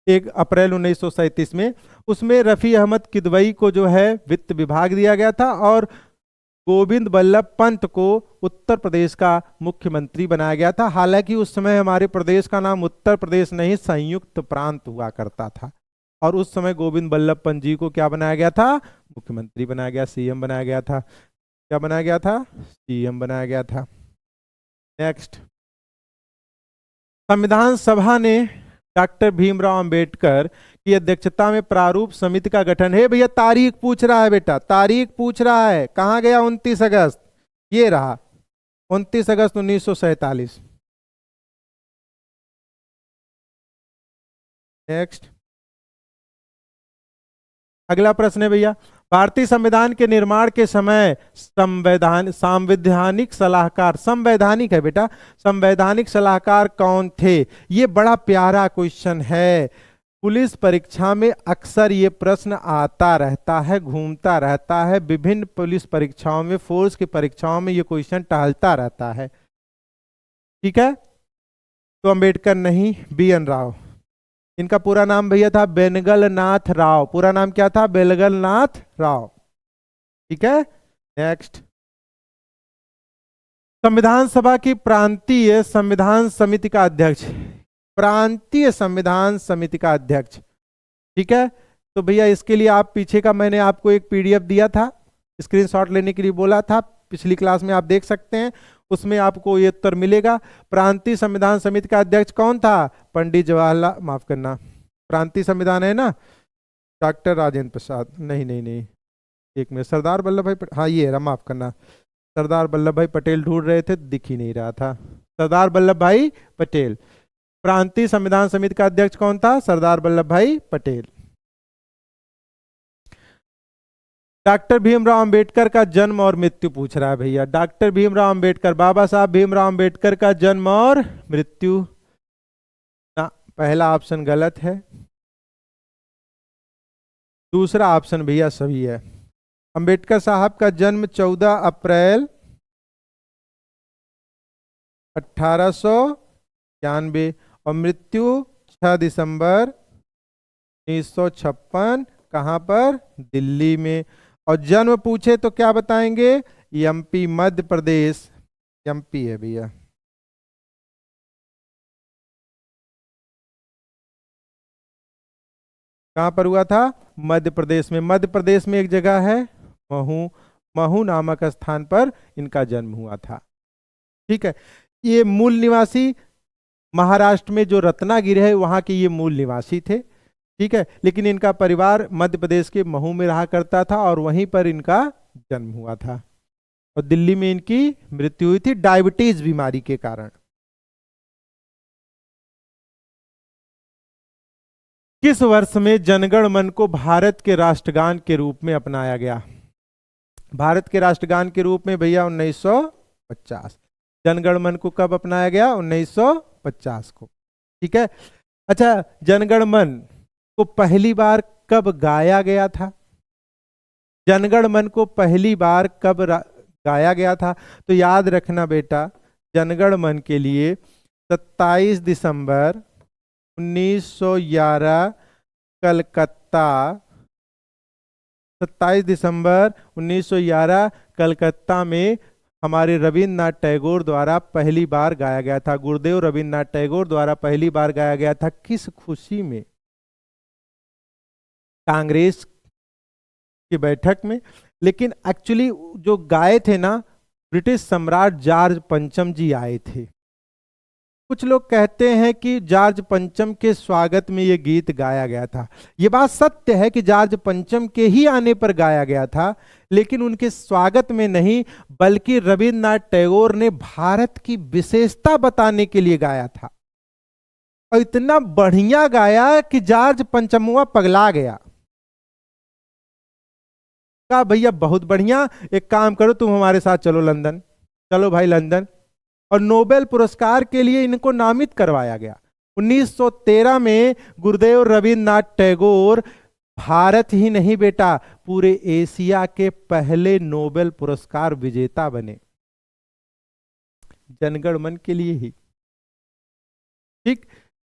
1 अप्रैल 1937 में, उसमें रफी अहमद किदवई को जो है वित्त विभाग दिया गया था और गोविंद बल्लभ पंत को उत्तर प्रदेश का मुख्यमंत्री बनाया गया था। हालांकि उस समय हमारे प्रदेश का नाम उत्तर प्रदेश नहीं, संयुक्त प्रांत हुआ करता था, और उस समय गोविंद बल्लभ पंत जी को क्या बनाया गया था? मुख्यमंत्री बनाया गया, सीएम बनाया गया था। क्या बनाया गया था? सीएम बनाया गया था। नेक्स्ट, संविधान सभा ने डॉक्टर भीमराव अंबेडकर की अध्यक्षता में प्रारूप समिति का गठन है। भैया तारीख पूछ रहा है बेटा, तारीख पूछ रहा है, कहां गया? 29 अगस्त, ये रहा 29 अगस्त 1947। नेक्स्ट, अगला प्रश्न है भैया, भारतीय संविधान के निर्माण के समय संवैधानिक सलाहकार, संवैधानिक है बेटा, संवैधानिक सलाहकार कौन थे? ये बड़ा प्यारा क्वेश्चन है, पुलिस परीक्षा में अक्सर ये प्रश्न आता रहता है, घूमता रहता है, विभिन्न पुलिस परीक्षाओं में, फोर्स की परीक्षाओं में ये क्वेश्चन टहलता रहता है। ठीक है, तो अंबेडकर नहीं, BN राव। इनका पूरा नाम भैया था बेनगल नाथ राव। पूरा नाम क्या था? बेनगल नाथ राव। ठीक है, नेक्स्ट, संविधान सभा की प्रांतीय संविधान समिति का अध्यक्ष, प्रांतीय संविधान समिति का अध्यक्ष। ठीक है, तो भैया इसके लिए आप पीछे का मैंने आपको एक PDF दिया था, स्क्रीनशॉट लेने के लिए बोला था, पिछली क्लास में आप देख सकते हैं, उसमें आपको ये उत्तर मिलेगा। प्रांतीय संविधान समिति का अध्यक्ष कौन था? पंडित जवाहरलाल, माफ करना, प्रांतीय संविधान है ना, डॉक्टर राजेंद्र प्रसाद, नहीं, एक मिनट, सरदार वल्लभ भाई पटेल, हाँ ये रहा, माफ करना, सरदार वल्लभ भाई पटेल ढूंढ रहे थे, दिख ही नहीं रहा था, सरदार वल्लभ भाई पटेल। प्रांतीय संविधान समिति का अध्यक्ष कौन था? सरदार वल्लभ भाई पटेल। डॉक्टर भीमराव अंबेडकर का जन्म और मृत्यु पूछ रहा है भैया। डॉक्टर भीमराव अंबेडकर, बाबा साहब भीमराव अंबेडकर का जन्म और मृत्यु ना, पहला ऑप्शन गलत है, दूसरा ऑप्शन भैया सही है। अंबेडकर साहब का जन्म 14 अप्रैल 1891 और मृत्यु 6 दिसंबर 1956। कहां पर? दिल्ली में। और जन्म पूछे तो क्या बताएंगे? MP, मध्य प्रदेश, MP है भैया। कहां पर हुआ था? मध्य प्रदेश में। मध्य प्रदेश में एक जगह है महू, महू नामक स्थान पर इनका जन्म हुआ था। ठीक है, ये मूल निवासी महाराष्ट्र में जो रत्नागिरी है वहां के ये मूल निवासी थे। ठीक है, लेकिन इनका परिवार मध्य प्रदेश के महू में रहा करता था और वहीं पर इनका जन्म हुआ था और दिल्ली में इनकी मृत्यु हुई थी डायबिटीज बीमारी के कारण। किस वर्ष में जनगण मन को भारत के राष्ट्रगान के रूप में अपनाया गया? भारत के राष्ट्रगान के रूप में भैया 1950। जनगण मन को कब अपनाया गया? 1950 को। ठीक है, अच्छा, जनगण मन को पहली बार कब गाया गया था? जनगण मन को पहली बार कब गाया गया था? तो याद रखना बेटा, जनगण मन के लिए 27 दिसंबर 1911 कलकत्ता, 27 दिसंबर 1911 कलकत्ता में हमारे रविन्द्रनाथ टैगोर द्वारा पहली बार गाया गया था। गुरुदेव रविन्द्रनाथ टैगोर द्वारा पहली बार गाया गया था। किस खुशी में? कांग्रेस की बैठक में। लेकिन एक्चुअली जो गाए थे ना, ब्रिटिश सम्राट जॉर्ज पंचम जी आए थे। कुछ लोग कहते हैं कि जॉर्ज पंचम के स्वागत में यह गीत गाया गया था। यह बात सत्य है कि जॉर्ज पंचम के ही आने पर गाया गया था, लेकिन उनके स्वागत में नहीं, बल्कि रविन्द्रनाथ टैगोर ने भारत की विशेषता बताने के लिए गाया था। और इतना बढ़िया गाया कि जॉर्ज पंचमुआ पगला गया। कहा भैया बहुत बढ़िया, एक काम करो तुम हमारे साथ चलो लंदन। चलो भाई लंदन। और नोबेल पुरस्कार के लिए इनको नामित करवाया गया। 1913 में गुरुदेव रविन्द्रनाथ टैगोर भारत ही नहीं बेटा, पूरे एशिया के पहले नोबेल पुरस्कार विजेता बने, जनगण मन के लिए ही। ठीक,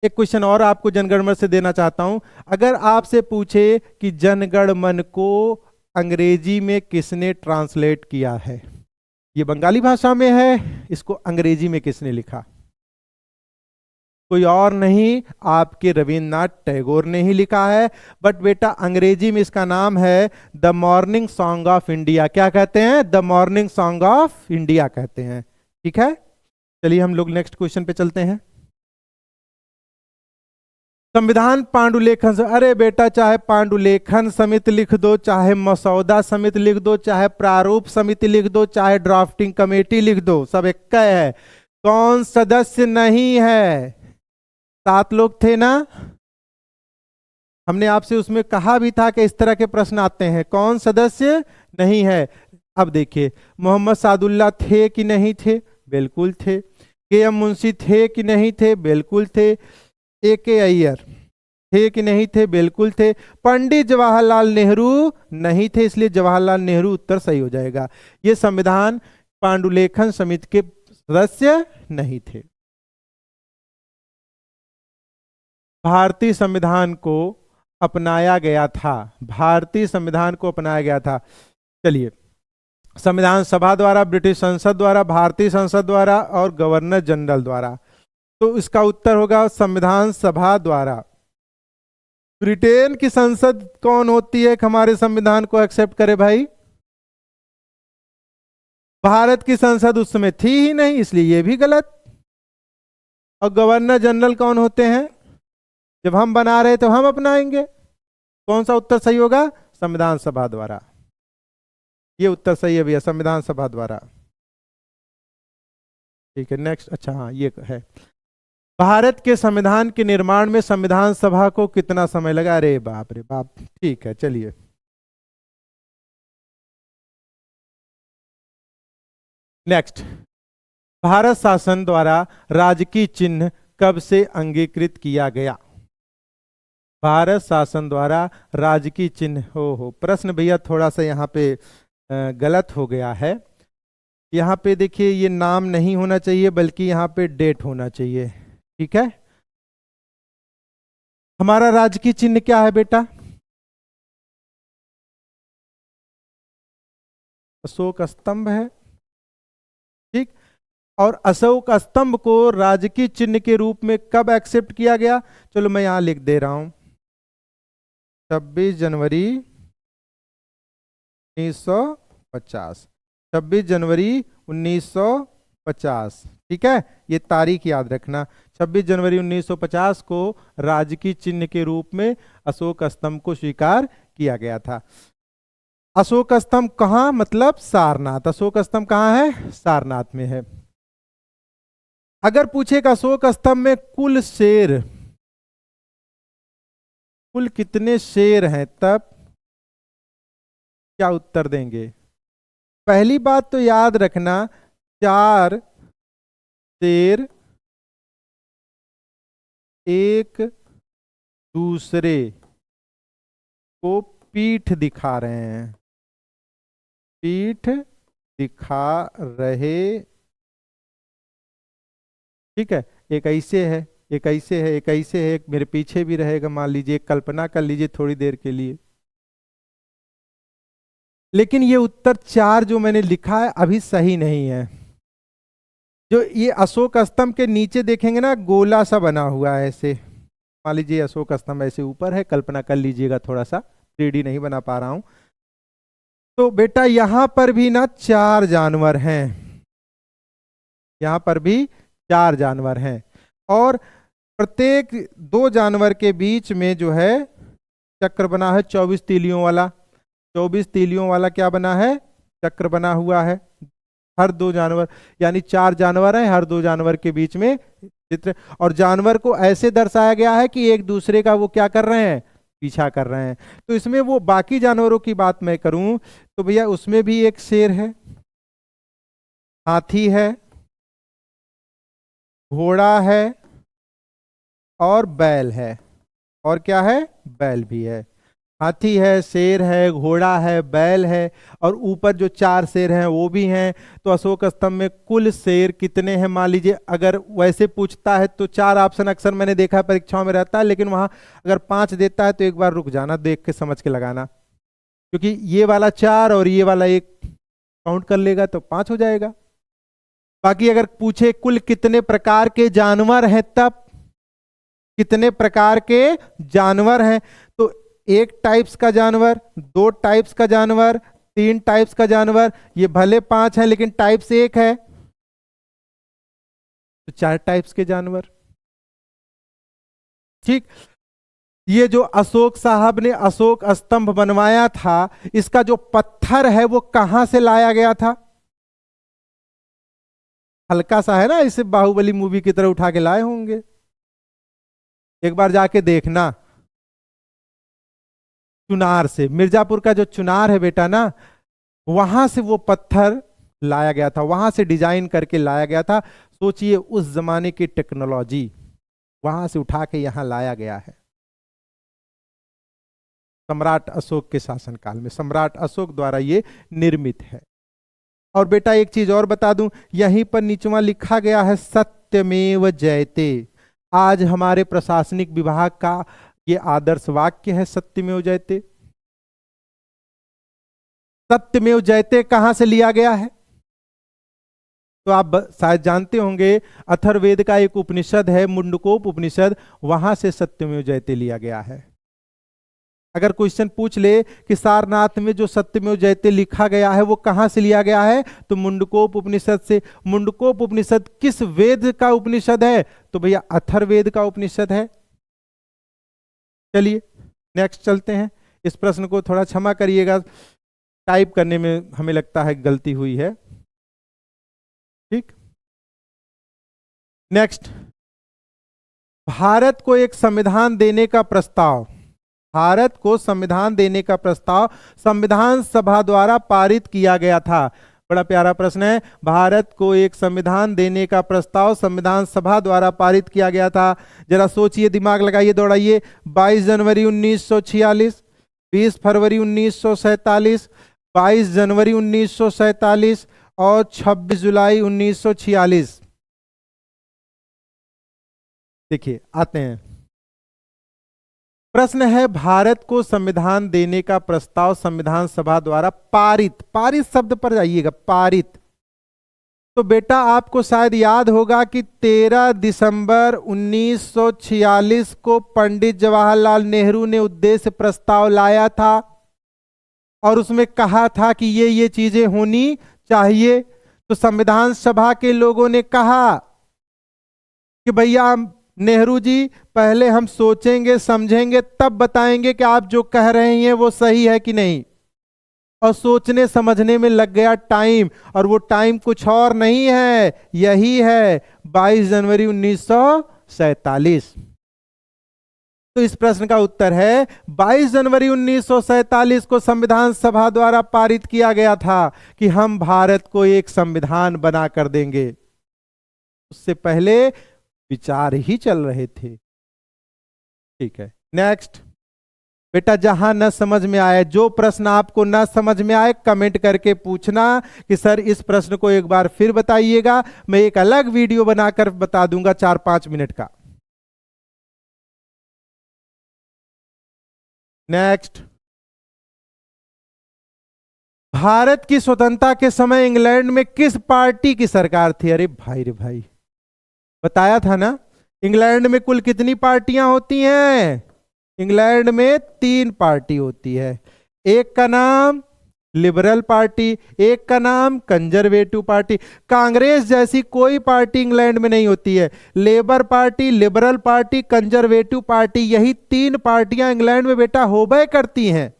एक क्वेश्चन और आपको जनगण मन से देना चाहता हूं। अगर आपसे पूछे कि जनगण मन को अंग्रेजी में किसने ट्रांसलेट किया है, ये बंगाली भाषा में है, इसको अंग्रेजी में किसने लिखा? कोई और नहीं, आपके रविन्द्रनाथ टैगोर ने ही लिखा है। बट बेटा अंग्रेजी में इसका नाम है the morning song of India. क्या कहते हैं? The morning song of India कहते हैं। ठीक है, चलिए हम लोग नेक्स्ट क्वेश्चन पे चलते हैं। संविधान पांडुलेखन से, अरे बेटा चाहे पांडुलेखन समिति लिख दो, चाहे मसौदा समिति लिख दो, चाहे प्रारूप समिति लिख दो, चाहे ड्राफ्टिंग कमेटी लिख दो, सब एक है। कौन सदस्य नहीं है? 7 लोग थे ना। हमने आपसे उसमें कहा भी था कि इस तरह के प्रश्न आते हैं, कौन सदस्य नहीं है। अब देखिए, मोहम्मद सादुल्ला थे कि नहीं थे? बिल्कुल थे। के.एम. मुंशी थे कि नहीं थे? बिल्कुल थे। ए.के. अय्यर थे कि नहीं थे? बिल्कुल थे। पंडित जवाहरलाल नेहरू नहीं थे, इसलिए जवाहरलाल नेहरू उत्तर सही हो जाएगा। ये संविधान पांडुलेखन समिति के सदस्य नहीं थे। भारतीय संविधान को अपनाया गया था, भारतीय संविधान को अपनाया गया था। चलिए, संविधान सभा द्वारा, ब्रिटिश संसद द्वारा, भारतीय संसद द्वारा और गवर्नर जनरल द्वारा। तो इसका उत्तर होगा संविधान सभा द्वारा। ब्रिटेन की संसद कौन होती है हमारे संविधान को एक्सेप्ट करे भाई? भारत की संसद उस समय थी ही नहीं, इसलिए यह भी गलत। और गवर्नर जनरल कौन होते हैं? जब हम बना रहे तो हम अपनाएंगे। कौन सा उत्तर सही होगा? संविधान सभा द्वारा। ये उत्तर सही है भैया, संविधान सभा द्वारा। ठीक है, नेक्स्ट। अच्छा हाँ, ये है भारत के संविधान के निर्माण में संविधान सभा को कितना समय लगा? अरे बाप रे बाप। ठीक है, चलिए नेक्स्ट। भारत शासन द्वारा राजकीय चिन्ह कब से अंगीकृत किया गया? भारत शासन द्वारा राजकीय चिन्ह, हो प्रश्न भैया थोड़ा सा यहाँ पे गलत हो गया है। यहाँ पे देखिए, ये नाम नहीं होना चाहिए, बल्कि यहाँ पे डेट होना चाहिए। ठीक है, हमारा राजकीय चिन्ह क्या है बेटा? अशोक स्तंभ है। ठीक, और अशोक स्तंभ को राजकीय चिन्ह के रूप में कब एक्सेप्ट किया गया? चलो मैं यहां लिख दे रहा हूं, 26 जनवरी 1950। 26 जनवरी 1950। ठीक है, ये तारीख याद रखना। 26 जनवरी 1950 को राजकीय चिन्ह के रूप में अशोक स्तंभ को स्वीकार किया गया था। अशोक स्तंभ कहाँ? मतलब सारनाथ। अशोक स्तंभ कहाँ है? सारनाथ में है। अगर पूछेगा अशोक स्तंभ में कुल शेर, कुल कितने शेर हैं, तब क्या उत्तर देंगे? पहली बात तो याद रखना, 4 शेर एक दूसरे को पीठ दिखा रहे हैं, पीठ दिखा रहे। ठीक है, एक ऐसे है, एक ऐसे है, एक ऐसे है, एक मेरे पीछे भी रहेगा। मान लीजिए, कल्पना कर लीजिए थोड़ी देर के लिए। लेकिन ये उत्तर 4 जो मैंने लिखा है अभी सही नहीं है। जो ये अशोक स्तंभ के नीचे देखेंगे ना, गोला सा बना हुआ है ऐसे। मान लीजिए अशोक स्तंभ ऐसे ऊपर है, कल्पना कर लीजिएगा, थोड़ा सा 3D नहीं बना पा रहा हूं। तो बेटा यहां पर भी ना 4 जानवर हैं, यहां पर भी 4 जानवर हैं। और प्रत्येक दो जानवर के बीच में जो है चक्र बना है 24 तीलियों वाला। 24 तीलियों वाला क्या बना है? चक्र बना हुआ है। हर दो जानवर, यानी 4 जानवर हैं, हर 2 जानवर के बीच में चित्र। और जानवर को ऐसे दर्शाया गया है कि एक दूसरे का वो क्या कर रहे हैं? पीछा कर रहे हैं। तो इसमें वो बाकी जानवरों की बात मैं करूं तो भैया उसमें भी एक शेर है, हाथी है, घोड़ा है और बैल है। और क्या है? बैल भी है। हाथी है, शेर है, घोड़ा है, बैल है, और ऊपर जो 4 शेर हैं वो भी हैं। तो अशोक स्तंभ में कुल शेर कितने हैं? मान लीजिए अगर वैसे पूछता है तो 4 ऑप्शन अक्सर मैंने देखा है परीक्षाओं में रहता है, लेकिन वहां अगर 5 देता है तो एक बार रुक जाना, देख के समझ के लगाना, क्योंकि ये वाला 4 और ये वाला 1 काउंट कर लेगा तो 5 हो जाएगा। बाकी अगर पूछे कुल कितने प्रकार के जानवर हैं, तब कितने प्रकार के जानवर हैं, तो 1 टाइप्स का जानवर, 2 टाइप्स का जानवर, 3 टाइप्स का जानवर, ये भले 5 है लेकिन टाइप्स 1 है, तो 4 टाइप्स के जानवर। ठीक। ये जो अशोक साहब ने अशोक स्तंभ बनवाया था, इसका जो पत्थर है वो कहां से लाया गया था? हल्का सा है ना, इसे बाहुबली मूवी की तरह उठा के लाए होंगे। एक बार जाके देखना। चुनार से, मिर्जापुर का जो चुनार है बेटा ना, वहां से वो पत्थर लाया गया था, वहां से डिजाइन करके लाया गया था। सोचिए उस जमाने की टेक्नोलॉजी वहां से उठा के यहां लाया गया है। सम्राट अशोक के शासनकाल में, सम्राट अशोक द्वारा ये निर्मित है। और बेटा एक चीज और बता दूं, यहीं पर नीचवा लिखा गया है सत्यमेव जयते। आज हमारे प्रशासनिक विभाग का ये आदर्श वाक्य है, सत्यमेव जयते। सत्यमेव जयते कहां से लिया गया है? तो आप शायद जानते होंगे, अथर्ववेद का एक उपनिषद है मुंडकोप उपनिषद, वहां से सत्यमेव जयते लिया गया है। अगर क्वेश्चन पूछ ले कि सारनाथ में जो सत्यमेव जयते लिखा गया है वो कहां से लिया गया है, तो मुंडकोप उपनिषद से। मुंडकोप उपनिषद किस वेद का उपनिषद है? तो भैया अथर्ववेद का उपनिषद है। चलिए नेक्स्ट चलते हैं। इस प्रश्न को थोड़ा क्षमा करिएगा, टाइप करने में हमें लगता है गलती हुई है। ठीक, नेक्स्ट। भारत को एक संविधान देने का प्रस्ताव, भारत को संविधान देने का प्रस्ताव संविधान सभा द्वारा पारित किया गया था। बड़ा प्यारा प्रश्न है। भारत को एक संविधान देने का प्रस्ताव संविधान सभा द्वारा पारित किया गया था। जरा सोचिए, दिमाग लगाइए, दौड़ाइए। 22 जनवरी 1946, 20 फरवरी 1947, 22 जनवरी 1947 और 26 जुलाई 1946। देखिए आते हैं, प्रश्न है भारत को संविधान देने का प्रस्ताव संविधान सभा द्वारा पारित, पारित शब्द पर जाइएगा, पारित। तो बेटा आपको शायद याद होगा कि 13 दिसंबर 1946 को पंडित जवाहरलाल नेहरू ने उद्देश्य प्रस्ताव लाया था और उसमें कहा था कि ये चीजें होनी चाहिए। तो संविधान सभा के लोगों ने कहा कि भैया नेहरू जी, पहले हम सोचेंगे समझेंगे तब बताएंगे कि आप जो कह रहे हैं वो सही है कि नहीं। और सोचने समझने में लग गया टाइम, और वो टाइम कुछ और नहीं है, यही है 22 जनवरी 1947। तो इस प्रश्न का उत्तर है 22 जनवरी 1947 को संविधान सभा द्वारा पारित किया गया था कि हम भारत को एक संविधान बना कर देंगे। उससे पहले विचार ही चल रहे थे। ठीक है, नेक्स्ट। बेटा जहां न समझ में आए, जो प्रश्न आपको न समझ में आए कमेंट करके पूछना कि सर इस प्रश्न को एक बार फिर बताइएगा। मैं एक अलग वीडियो बनाकर बता दूंगा 4-5 मिनट का। नेक्स्ट। भारत की स्वतंत्रता के समय इंग्लैंड में किस पार्टी की सरकार थी? अरे भाई रे भाई, बताया था ना, इंग्लैंड में कुल कितनी पार्टियां होती हैं? इंग्लैंड में 3 पार्टी होती है। एक का नाम लिबरल पार्टी, एक का नाम कंजर्वेटिव पार्टी। कांग्रेस जैसी कोई पार्टी इंग्लैंड में नहीं होती है। Labour party, liberal party, conservative party, यही तीन पार्टियां इंग्लैंड में बेटा होबे करती हैं।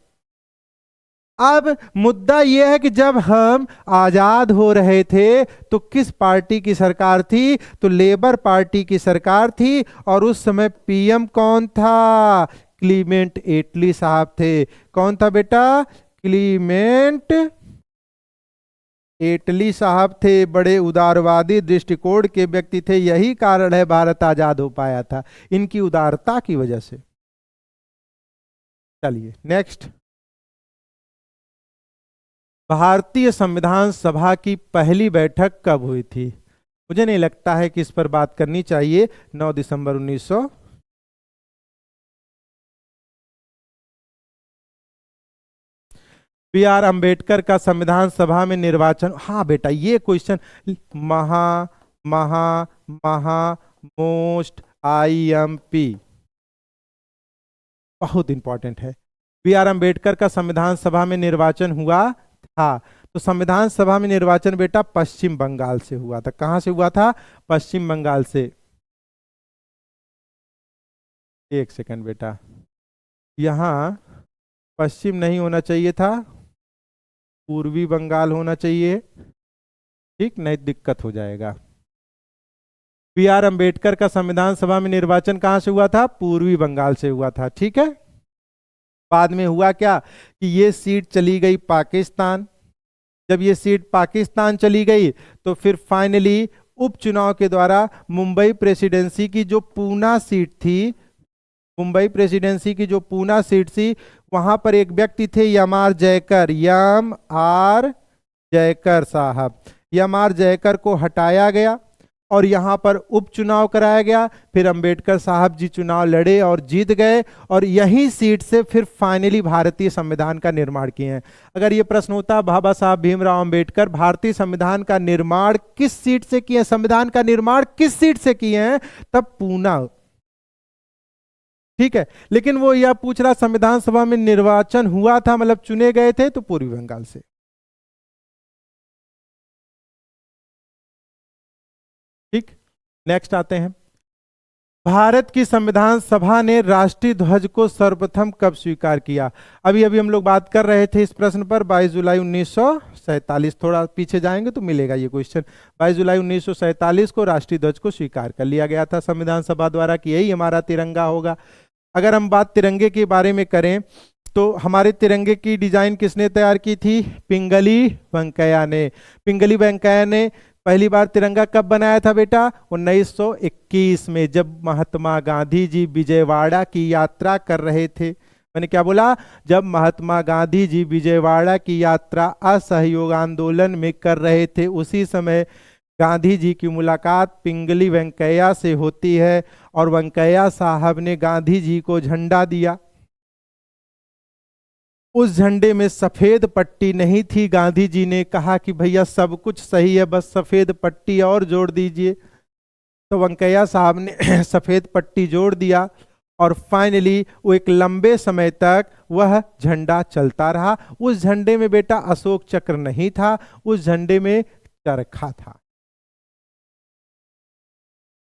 अब मुद्दा यह है कि जब हम आजाद हो रहे थे तो किस पार्टी की सरकार थी? तो लेबर पार्टी की सरकार थी। और उस समय पीएम कौन था? क्लीमेंट एटली साहब थे। कौन था बेटा? क्लीमेंट एटली साहब थे। बड़े उदारवादी दृष्टिकोण के व्यक्ति थे। यही कारण है भारत आजाद हो पाया था, इनकी उदारता की वजह से। चलिए नेक्स्ट। भारतीय संविधान सभा की पहली बैठक कब हुई थी? मुझे नहीं लगता है कि इस पर बात करनी चाहिए। 9 दिसंबर 1900। बी आर अंबेडकर का संविधान सभा में निर्वाचन। हाँ बेटा, ये क्वेश्चन महा महा महा मोस्ट आईएमपी बहुत इंपॉर्टेंट है। बी आर अंबेडकर का संविधान सभा में निर्वाचन हुआ था। तो संविधान सभा में निर्वाचन बेटा पश्चिम बंगाल से हुआ था। कहां से हुआ था? पश्चिम बंगाल से। एक सेकंड बेटा, यहां पश्चिम नहीं होना चाहिए था, पूर्वी बंगाल होना चाहिए। ठीक, नहीं दिक्कत हो जाएगा। बी आर अंबेडकर का संविधान सभा में निर्वाचन कहां से हुआ था? पूर्वी बंगाल से हुआ था। ठीक है। बाद में हुआ क्या कि ये सीट चली गई पाकिस्तान। जब ये सीट पाकिस्तान चली गई तो फिर फाइनली उपचुनाव के द्वारा मुंबई प्रेसिडेंसी की जो पूना सीट थी, मुंबई प्रेसिडेंसी की जो पूना सीट थी, वहां पर एक व्यक्ति थे M R Jayakar, M R Jayakar साहब। यम आर जयकर को हटाया गया और यहां पर उपचुनाव कराया गया। फिर अंबेडकर साहब जी चुनाव लड़े और जीत गए और यही सीट से फिर फाइनली भारतीय संविधान का निर्माण किए हैं। अगर ये प्रश्न होता बाबा साहब भीमराव अंबेडकर भारतीय संविधान का निर्माण किस सीट से किए, संविधान का निर्माण किस सीट से किए हैं, तब पूना। ठीक है, लेकिन वो यह पूछ रहा संविधान सभा में निर्वाचन हुआ था, मतलब चुने गए थे, तो पूर्वी बंगाल से। ठीक, नेक्स्ट आते हैं। भारत की संविधान सभा ने राष्ट्रीय ध्वज को सर्वप्रथम कब स्वीकार किया? अभी अभी हम लोग बात कर रहे थे इस प्रश्न पर। 22 जुलाई 1947। थोड़ा पीछे जाएंगे तो मिलेगा ये क्वेश्चन। 22 जुलाई 1947 को राष्ट्रीय ध्वज को स्वीकार कर लिया गया था संविधान सभा द्वारा कि यही हमारा तिरंगा होगा। अगर हम बात तिरंगे के बारे में करें तो हमारे तिरंगे की डिजाइन किसने तैयार की थी? पिंगली वेंकैया ने। पिंगली वेंकैया ने पहली बार तिरंगा कब बनाया था बेटा? 1921 में, जब महात्मा गांधी जी विजयवाड़ा की यात्रा कर रहे थे। मैंने क्या बोला? जब महात्मा गांधी जी विजयवाड़ा की यात्रा असहयोग आंदोलन में कर रहे थे, उसी समय गांधी जी की मुलाकात पिंगली वेंकैया से होती है और वेंकैया साहब ने गांधी जी को झंडा दिया। उस झंडे में सफेद पट्टी नहीं थी। गांधी जी ने कहा कि भैया सब कुछ सही है, बस सफेद पट्टी और जोड़ दीजिए। तो वेंकैया साहब ने सफेद पट्टी जोड़ दिया और फाइनली वो एक लंबे समय तक वह झंडा चलता रहा। उस झंडे में बेटा अशोक चक्र नहीं था, उस झंडे में चरखा था।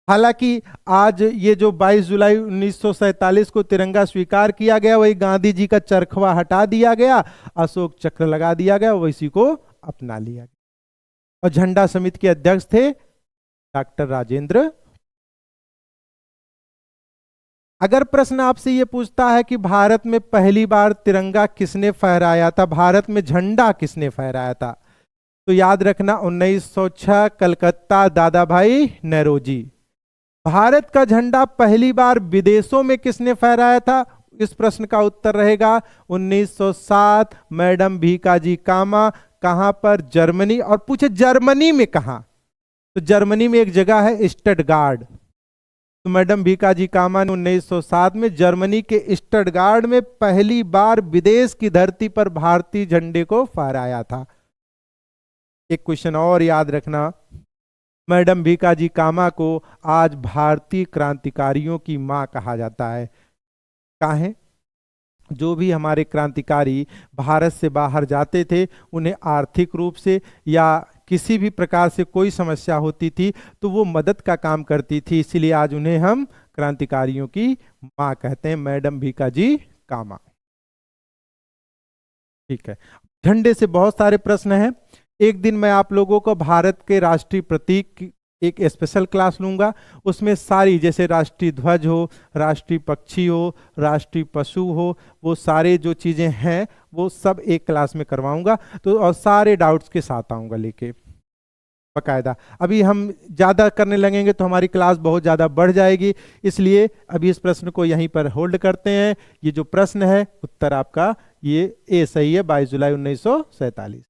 हालांकि आज ये जो 22 जुलाई 1947 को तिरंगा स्वीकार किया गया, वही गांधी जी का चरखवा हटा दिया गया, अशोक चक्र लगा दिया गया, वैसी को अपना लिया गया। और झंडा समिति के अध्यक्ष थे डॉक्टर राजेंद्र। अगर प्रश्न आपसे ये पूछता है कि भारत में पहली बार तिरंगा किसने फहराया था, भारत में झंडा किसने फहराया था, तो याद रखना 1906 कलकत्ता दादा भाई नौरोजी। भारत का झंडा पहली बार विदेशों में किसने फहराया था? इस प्रश्न का उत्तर रहेगा 1907 मैडम भीकाजी कामा। कहां पर? जर्मनी। और पूछे जर्मनी में कहां, तो जर्मनी में एक जगह है स्टटगार्ड। तो मैडम भीकाजी कामा ने 1907 में जर्मनी के स्टटगार्ड में पहली बार विदेश की धरती पर भारतीय झंडे को फहराया था। एक क्वेश्चन और याद रखना, मैडम भीकाजी कामा को आज भारतीय क्रांतिकारियों की मां कहा जाता है। काहे? जो भी हमारे क्रांतिकारी भारत से बाहर जाते थे, उन्हें आर्थिक रूप से या किसी भी प्रकार से कोई समस्या होती थी तो वो मदद का काम करती थी, इसीलिए आज उन्हें हम क्रांतिकारियों की माँ कहते हैं, मैडम भीका जी कामा। ठीक है, झंडे से बहुत सारे प्रश्न हैं। एक दिन मैं आप लोगों को भारत के राष्ट्रीय प्रतीक की एक स्पेशल क्लास लूंगा, उसमें सारी, जैसे राष्ट्रीय ध्वज हो, राष्ट्रीय पक्षी हो, राष्ट्रीय पशु हो, वो सारे जो चीजें हैं वो सब एक क्लास में करवाऊंगा, तो और सारे डाउट्स के साथ आऊंगा लेके बकायदा। अभी हम ज़्यादा करने लगेंगे तो हमारी क्लास बहुत ज़्यादा बढ़ जाएगी, इसलिए अभी इस प्रश्न को यहीं पर होल्ड करते हैं। ये जो प्रश्न है उत्तर आपका ये ए सही है, 22 जुलाई 1947।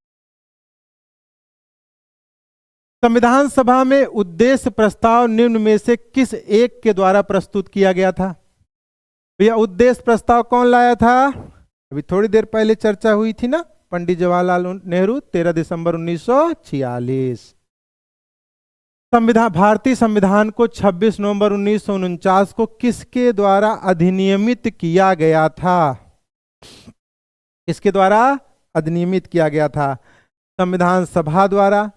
संविधान सभा में उद्देश्य प्रस्ताव निम्न में से किस एक के द्वारा प्रस्तुत किया गया था? भैया उद्देश्य प्रस्ताव कौन लाया था? अभी थोड़ी देर पहले चर्चा हुई थी ना, पंडित जवाहरलाल नेहरू, 13 दिसंबर 1946। भारतीय संविधान को 26 नवंबर 1949 को किसके द्वारा अधिनियमित किया गया था? किसके द्वारा अधिनियमित किया गया था? संविधान सभा द्वारा?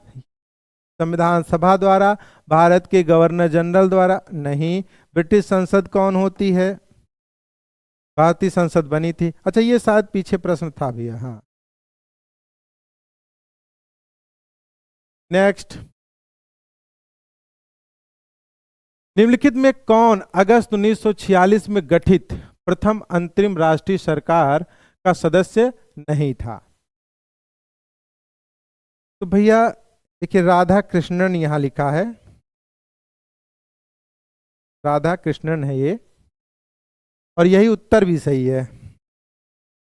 संविधान सभा द्वारा? भारत के गवर्नर जनरल द्वारा? नहीं। ब्रिटिश संसद कौन होती है? भारतीय संसद बनी थी। अच्छा, ये शायद पीछे प्रश्न था भैया। हाँ, नेक्स्ट, निम्नलिखित में कौन अगस्त 1946 में गठित प्रथम अंतरिम राष्ट्रीय सरकार का सदस्य नहीं था? तो भैया देखिए, राधा कृष्णन यहां लिखा है, राधा कृष्णन है ये, और यही उत्तर भी सही है।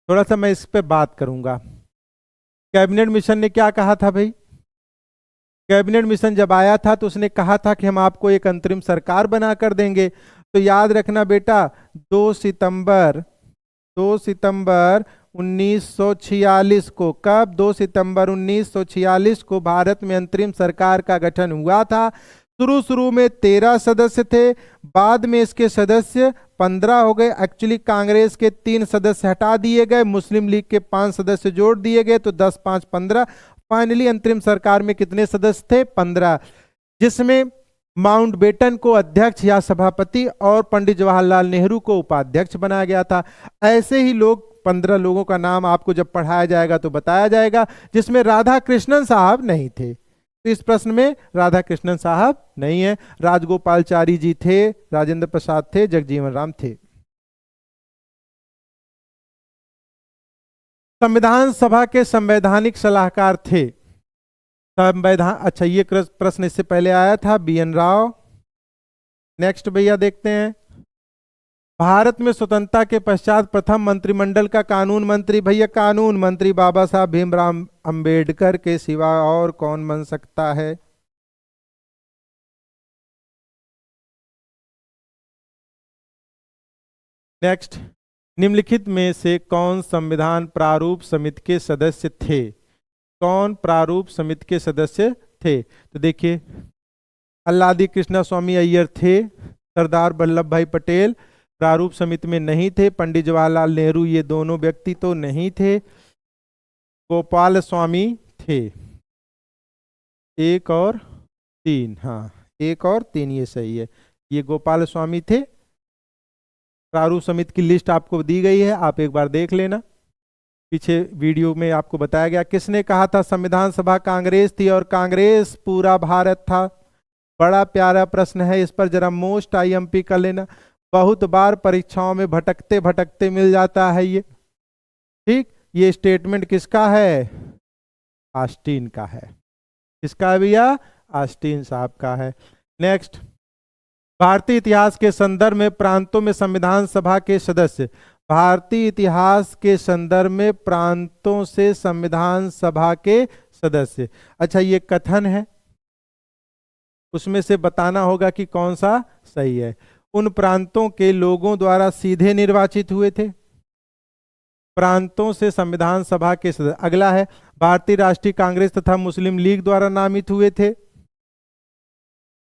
थोड़ा सा मैं इस पे बात करूंगा। कैबिनेट मिशन ने क्या कहा था भाई? कैबिनेट मिशन जब आया था तो उसने कहा था कि हम आपको एक अंतरिम सरकार बना कर देंगे। तो याद रखना बेटा, 2 सितंबर 1946 को, कब? 2 सितंबर 1946 को भारत में अंतरिम सरकार का गठन हुआ था। शुरू में 13 सदस्य थे, बाद में इसके सदस्य 15 हो गए। एक्चुअली कांग्रेस के 3 सदस्य हटा दिए गए, मुस्लिम लीग के 5 सदस्य जोड़ दिए गए, तो 10, 5, 15। फाइनली अंतरिम सरकार में कितने सदस्य थे? 15, जिसमें माउंटबेटन को अध्यक्ष या सभापति और पंडित जवाहरलाल नेहरू को उपाध्यक्ष बनाया गया था। ऐसे ही लोग 15 लोगों का नाम आपको जब पढ़ाया जाएगा तो बताया जाएगा, जिसमें राधा कृष्णन साहब नहीं थे। तो इस प्रश्न में राधा कृष्णन साहब नहीं है। राजगोपालचारी जी थे, राजेंद्र प्रसाद थे, जगजीवन राम थे। संविधान सभा के संवैधानिक सलाहकार थे संविधान, अच्छा ये प्रश्न इससे पहले आया था, BN राव। नेक्स्ट भैया देखते हैं, भारत में स्वतंत्रता के पश्चात प्रथम मंत्रिमंडल का कानून मंत्री? भैया कानून मंत्री बाबा साहब भीमराव अंबेडकर के सिवा और कौन बन सकता है? नेक्स्ट, निम्नलिखित में से कौन संविधान प्रारूप समिति के सदस्य थे? कौन प्रारूप समिति के सदस्य थे? तो देखिए, अल्लादी कृष्णा स्वामी अय्यर थे, सरदार वल्लभ भाई पटेल प्रारूप समिति में नहीं थे, पंडित जवाहरलाल नेहरू ये दोनों व्यक्ति तो नहीं थे, गोपाल स्वामी थे। 1 और 3, हाँ 1 और 3 ये सही है, ये गोपाल स्वामी थे। प्रारूप समिति की लिस्ट आपको दी गई है, आप एक बार देख लेना, पीछे वीडियो में आपको बताया गया। किसने कहा था संविधान सभा कांग्रेस थी और कांग्रेस पूरा भारत था? बड़ा प्यारा प्रश्न है, इस पर जरा मोस्ट IMP कर लेना, बहुत बार परीक्षाओं में भटकते भटकते मिल जाता है ये। ठीक, ये स्टेटमेंट किसका है? ऑस्टिन का है। किसका है भैया? ऑस्टिन साहब का है। नेक्स्ट, भारतीय इतिहास के संदर्भ में प्रांतों में संविधान सभा के सदस्य, भारतीय इतिहास के संदर्भ में प्रांतों से संविधान सभा के सदस्य, अच्छा ये कथन है, उसमें से बताना होगा कि कौन सा सही है। उन प्रांतों के लोगों द्वारा सीधे निर्वाचित हुए थे, प्रांतों से संविधान सभा के सदस्य। अगला है, भारतीय राष्ट्रीय कांग्रेस तथा मुस्लिम लीग द्वारा नामित हुए थे।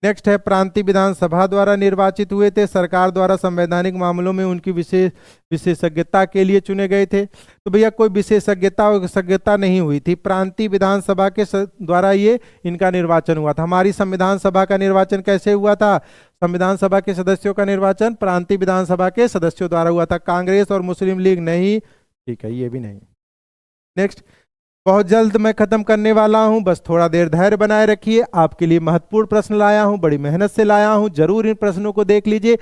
नेक्स्ट है प्रांतीय विधानसभा द्वारा निर्वाचित हुए थे, सरकार द्वारा संवैधानिक मामलों में उनकी विशेषज्ञता के लिए चुने गए थे। तो भैया कोई विशेषज्ञता नहीं हुई थी, प्रांतीय विधानसभा के द्वारा ये इनका निर्वाचन हुआ था। हमारी संविधान सभा का निर्वाचन कैसे हुआ था? संविधान सभा के सदस्यों का निर्वाचन प्रांतीय विधानसभा के सदस्यों द्वारा हुआ था, कांग्रेस और मुस्लिम लीग नहीं। ठीक है, ये भी नहीं। नेक्स्ट, बहुत जल्द मैं खत्म करने वाला हूं, बस थोड़ा देर धैर्य बनाए रखिए। आपके लिए महत्वपूर्ण प्रश्न लाया हूं, बड़ी मेहनत से लाया हूं, जरूर इन प्रश्नों को देख लीजिए।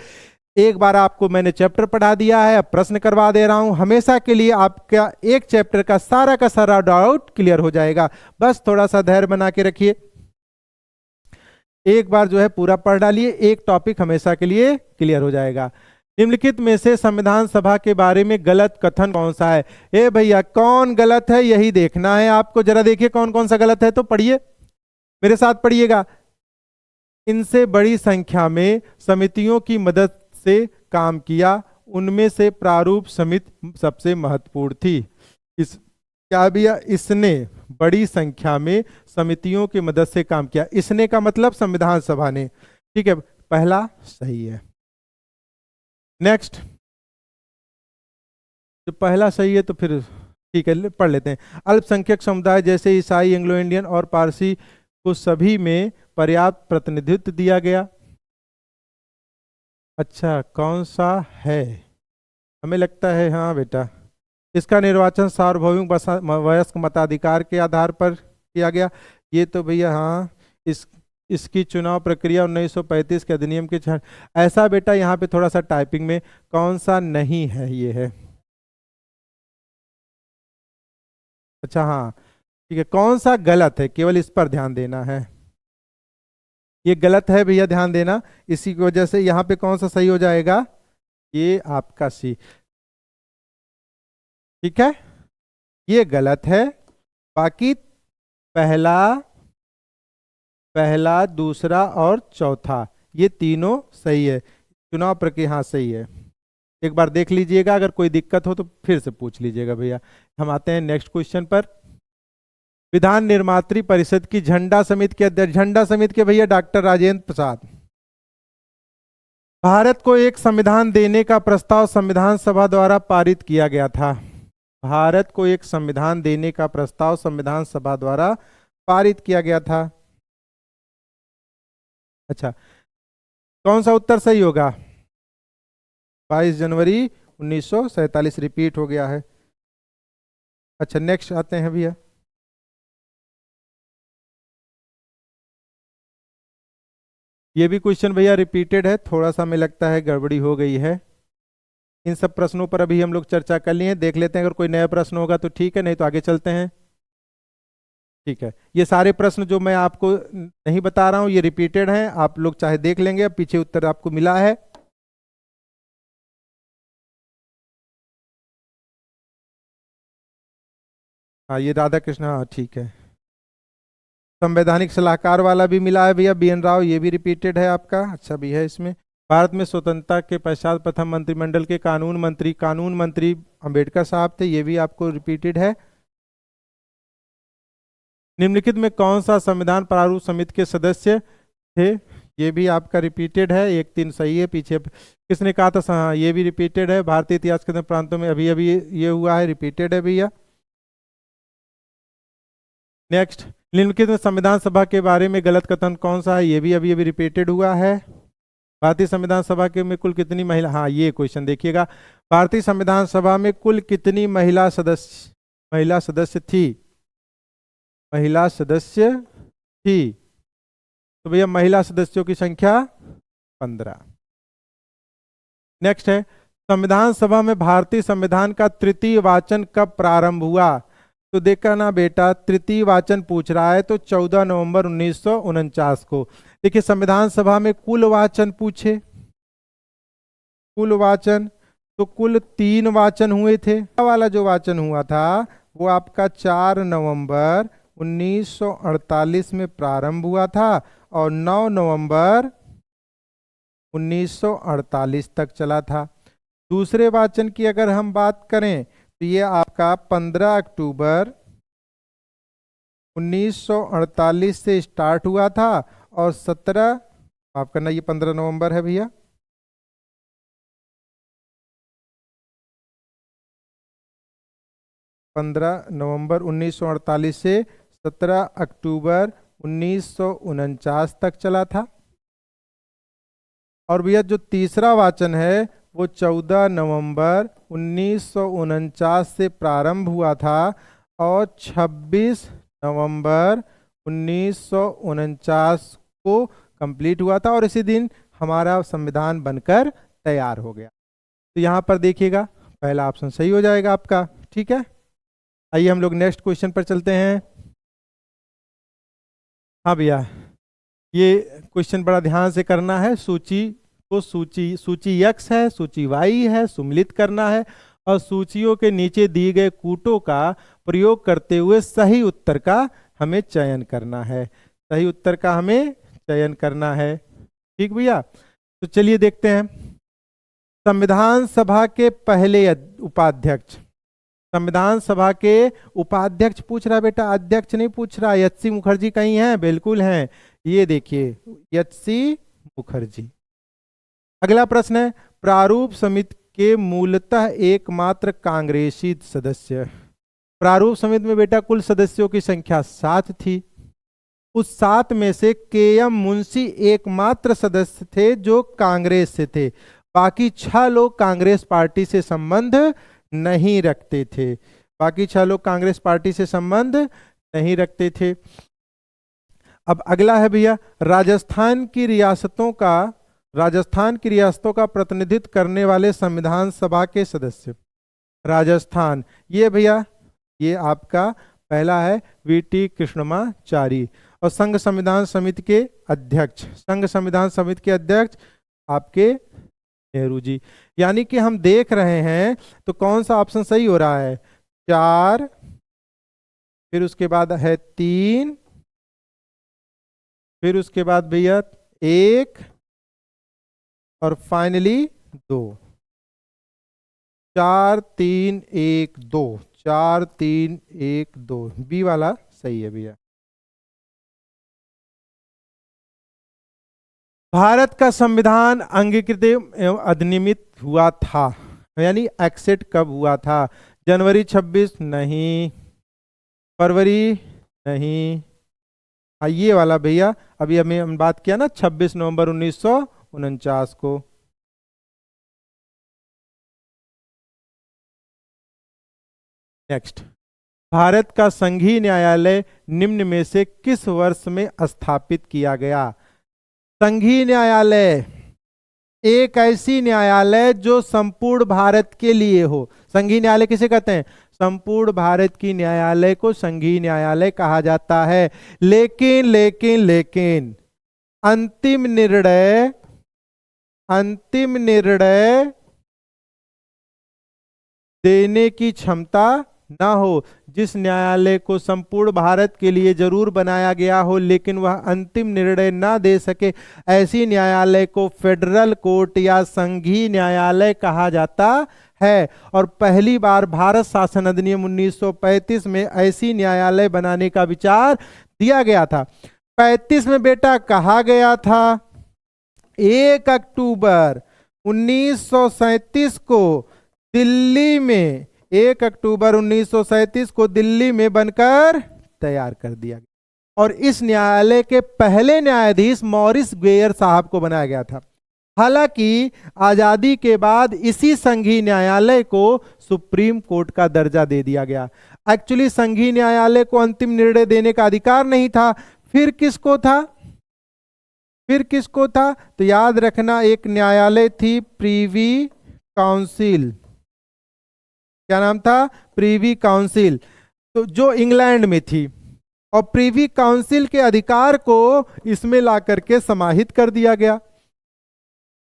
एक बार आपको मैंने चैप्टर पढ़ा दिया है, अब प्रश्न करवा दे रहा हूं। हमेशा के लिए आपका एक चैप्टर का सारा डाउट क्लियर हो जाएगा, बस थोड़ा सा धैर्य बना के रखिए। एक बार जो है पूरा पढ़ डालिए, एक टॉपिक हमेशा के लिए क्लियर हो जाएगा। निम्नलिखित में से संविधान सभा के बारे में गलत कथन कौन सा है? ए भैया कौन गलत है यही देखना है आपको, जरा देखिए कौन कौन सा गलत है, तो पढ़िए मेरे साथ पढ़िएगा। इनसे बड़ी संख्या में समितियों की मदद से काम किया, उनमें से प्रारूप समिति सबसे महत्वपूर्ण थी। इस क्या भैया? इसने बड़ी संख्या में समितियों की मदद से काम किया, इसने का मतलब संविधान सभा ने। ठीक है, पहला सही है। नेक्स्ट, जो पहला सही है तो फिर ठीक है पढ़ लेते हैं। अल्पसंख्यक समुदाय जैसे ईसाई, एंग्लो इंडियन और पारसी को सभी में पर्याप्त प्रतिनिधित्व दिया गया। अच्छा, कौन सा है? हमें लगता है हाँ बेटा, इसका निर्वाचन सार्वभौमिक वयस्क मताधिकार के आधार पर किया गया। ये तो भैया हाँ, इसकी चुनाव प्रक्रिया 1935 के अधिनियम के ऐसा बेटा यहाँ पे थोड़ा सा टाइपिंग में कौन सा नहीं है, ये है। अच्छा हाँ ठीक है, कौन सा गलत है केवल इस पर ध्यान देना है। ये गलत है भैया, ध्यान देना। इसी की वजह से यहाँ पे कौन सा सही हो जाएगा? ये आपका सी। ठीक है, ये गलत है। बाकी पहला दूसरा और चौथा ये तीनों सही है। चुनाव प्रक्रिया हाँ सही है, एक बार देख लीजिएगा, अगर कोई दिक्कत हो तो फिर से पूछ लीजिएगा भैया। हम आते हैं नेक्स्ट क्वेश्चन पर। विधान निर्मात्री परिषद की झंडा समिति के अध्यक्ष, झंडा समिति के भैया डॉक्टर राजेंद्र प्रसाद। भारत को एक संविधान देने का प्रस्ताव संविधान सभा द्वारा पारित किया गया था। भारत को एक संविधान देने का प्रस्ताव संविधान सभा द्वारा पारित किया गया था। अच्छा, कौन सा उत्तर सही होगा? 22 जनवरी 1947 रिपीट हो गया है। अच्छा नेक्स्ट आते हैं भैया। ये भी क्वेश्चन भैया रिपीटेड है, थोड़ा सा हमें लगता है गड़बड़ी हो गई है। इन सब प्रश्नों पर अभी हम लोग चर्चा कर लिए हैं, देख लेते हैं, अगर कोई नया प्रश्न होगा तो ठीक है, नहीं तो आगे चलते हैं। ठीक है, ये सारे प्रश्न जो मैं आपको नहीं बता रहा हूं ये रिपीटेड हैं, आप लोग चाहे देख लेंगे, अब पीछे उत्तर आपको मिला है। हाँ ये राधा कृष्ण, हाँ ठीक है। संवैधानिक सलाहकार वाला भी मिला है भैया, BN राव, ये भी रिपीटेड है आपका। अच्छा भी है इसमें। भारत में स्वतंत्रता के पश्चात प्रथम मंत्रिमंडल के कानून मंत्री अंबेडकर साहब थे, ये भी आपको रिपीटेड है। निम्नलिखित में कौन सा संविधान प्रारूप समिति के सदस्य थे? ये भी आपका रिपीटेड है, 1-3 सही है। पीछे किसने कहा था? हाँ ये भी रिपीटेड है। भारतीय इतिहास के प्रांतों में अभी अभी ये हुआ है, रिपीटेड है भैया। नेक्स्ट, निम्नलिखित में संविधान सभा के बारे में गलत कथन कौन सा है? ये भी अभी अभी रिपीटेड हुआ है। भारतीय संविधान सभा के में कुल कितनी महिला, हाँ ये क्वेश्चन देखिएगा, भारतीय संविधान सभा में कुल कितनी महिला सदस्य थी? महिला सदस्य थी, तो भैया महिला सदस्यों की संख्या 15। नेक्स्ट है, संविधान सभा में भारतीय संविधान का तृतीय वाचन कब प्रारंभ हुआ? तो देखा ना बेटा, तृतीय वाचन पूछ रहा है तो 14 नवंबर 1949 को। देखिए संविधान सभा में कुल वाचन पूछे, कुल वाचन तो कुल 3 वाचन हुए थे। वाला जो वाचन हुआ था वो आपका 4 नवंबर 1948 में प्रारंभ हुआ था और 9 नवंबर 1948 तक चला था। दूसरे वाचन की अगर हम बात करें तो ये आपका 15 अक्टूबर 1948 से स्टार्ट हुआ था और 17 माफ करना, ये 15 नवंबर है भैया। 15 नवंबर 1948 से 17 अक्टूबर 1949 तक चला था। और भैया जो तीसरा वाचन है वो 14 नवंबर 1949 से प्रारंभ हुआ था और 26 नवंबर 1949 को कंप्लीट हुआ था, और इसी दिन हमारा संविधान बनकर तैयार हो गया। तो यहाँ पर देखिएगा पहला ऑप्शन सही हो जाएगा आपका। ठीक है, आइए हम लोग नेक्स्ट क्वेश्चन पर चलते हैं। हाँ भैया, ये क्वेश्चन बड़ा ध्यान से करना है। सूची को सूची X है, सूची Y है, सम्मिलित करना है और सूचियों के नीचे दिए गए कूटों का प्रयोग करते हुए सही उत्तर का हमें चयन करना है। सही उत्तर का हमें चयन करना है। ठीक भैया, तो चलिए देखते हैं। संविधान सभा के पहले उपाध्यक्ष, संविधान सभा के उपाध्यक्ष पूछ रहा है बेटा, अध्यक्ष नहीं पूछ रहा। एच.सी. मुखर्जी कहीं हैं? बिल्कुल हैं, ये देखिए एच.सी. मुखर्जी। अगला प्रश्न है, प्रारूप समिति के मूलतः एकमात्र कांग्रेसी सदस्य। प्रारूप समिति में बेटा कुल सदस्यों की संख्या 7 थी। उस 7 में से के.एम. मुंशी एकमात्र सदस्य थे जो कांग्रेस से थे। बाकी 6 लोग कांग्रेस पार्टी से संबंध नहीं रखते थे। बाकी 6 लोग कांग्रेस पार्टी से संबंध नहीं रखते थे। अब अगला है भैया, राजस्थान की रियासतों का प्रतिनिधित्व करने वाले संविधान सभा के सदस्य। राजस्थान, ये भैया ये आपका पहला है वी.टी. कृष्णमाचारी। और संघ संविधान समिति के अध्यक्ष, संघ संविधान समिति के अध्यक्ष आपके नेहरू जी। यानी कि हम देख रहे हैं तो कौन सा ऑप्शन सही हो रहा है? 4, फिर उसके बाद है 3, फिर उसके बाद भैया 1 और फाइनली 2। 4 3 1 2, 4 3 1 2, बी वाला सही है भैया। भारत का संविधान अंगीकृत एवं अधिनियमित हुआ था, यानी एक्सेप्ट कब हुआ था? जनवरी 26 नहीं, फरवरी नहीं, ये वाला भैया अभी हमें बात किया ना 26 नवंबर 1949 को। नेक्स्ट, भारत का संघीय न्यायालय निम्न में से किस वर्ष में स्थापित किया गया? संघीय न्यायालय एक ऐसी न्यायालय जो संपूर्ण भारत के लिए हो। संघीय न्यायालय किसे कहते हैं? संपूर्ण भारत की न्यायालय को संघीय न्यायालय कहा जाता है। लेकिन लेकिन लेकिन अंतिम निर्णय देने की क्षमता ना हो। जिस न्यायालय को संपूर्ण भारत के लिए जरूर बनाया गया हो लेकिन वह अंतिम निर्णय ना दे सके, ऐसी न्यायालय को फेडरल कोर्ट या संघीय न्यायालय कहा जाता है। और पहली बार भारत शासन अधिनियम 1935 में ऐसी न्यायालय बनाने का विचार दिया गया था। 35 में बेटा कहा गया था 1 अक्टूबर 1937 को दिल्ली में, 1 अक्टूबर 1937 को दिल्ली में बनकर तैयार कर दिया गया। और इस न्यायालय के पहले न्यायाधीश मॉरिस ग्वेयर साहब को बनाया गया था। हालांकि आजादी के बाद इसी संघीय न्यायालय को सुप्रीम कोर्ट का दर्जा दे दिया गया। एक्चुअली संघीय न्यायालय को अंतिम निर्णय देने का अधिकार नहीं था। फिर किसको था? तो याद रखना, एक न्यायालय थी प्रीवी काउंसिल। क्या नाम था? प्रीवी काउंसिल, तो जो इंग्लैंड में थी। और प्रीवी काउंसिल के अधिकार को इसमें ला करके समाहित कर दिया गया।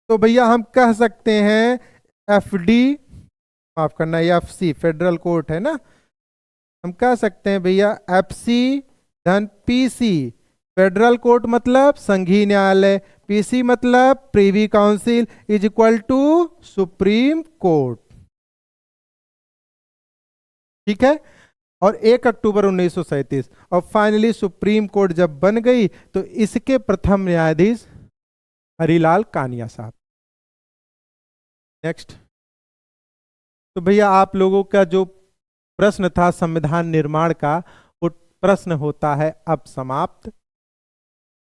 तो भैया हम कह सकते हैं एफडी, माफ करना एफसी फेडरल कोर्ट है ना, हम कह सकते हैं भैया एफसी धन पीसी। फेडरल कोर्ट मतलब संघीय न्यायालय, पीसी मतलब privy council is equal to supreme court. ठीक है। और 1 अक्टूबर 1937 और फाइनली सुप्रीम कोर्ट जब बन गई तो इसके प्रथम न्यायाधीश हरिलाल कानिया साहब। नेक्स्ट। तो भैया आप लोगों का जो प्रश्न था संविधान निर्माण का, वो प्रश्न होता है अब समाप्त।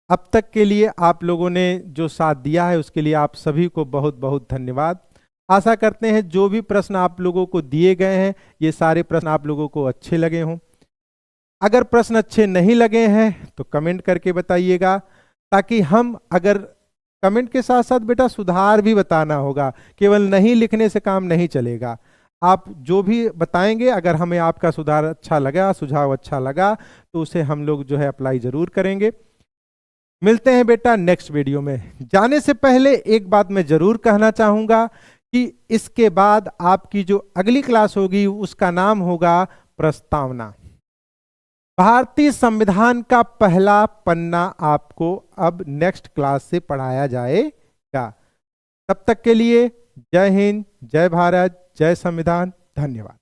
अब तक के लिए आप लोगों ने जो साथ दिया है उसके लिए आप सभी को बहुत बहुत धन्यवाद। आशा करते हैं जो भी प्रश्न आप लोगों को दिए गए हैं ये सारे प्रश्न आप लोगों को अच्छे लगे हों। अगर प्रश्न अच्छे नहीं लगे हैं तो कमेंट करके बताइएगा, ताकि हम, अगर कमेंट के साथ साथ बेटा सुधार भी बताना होगा, केवल नहीं लिखने से काम नहीं चलेगा। आप जो भी बताएंगे, अगर हमें आपका सुधार अच्छा लगा, सुझाव अच्छा लगा, तो उसे हम लोग जो है अप्लाई जरूर करेंगे। मिलते हैं बेटा नेक्स्ट वीडियो में। जाने से पहले एक बात मैं जरूर कहना चाहूंगा कि इसके बाद आपकी जो अगली क्लास होगी उसका नाम होगा प्रस्तावना। भारतीय संविधान का पहला पन्ना आपको अब नेक्स्ट क्लास से पढ़ाया जाएगा। तब तक के लिए जय हिंद, जय भारत, जय संविधान, धन्यवाद।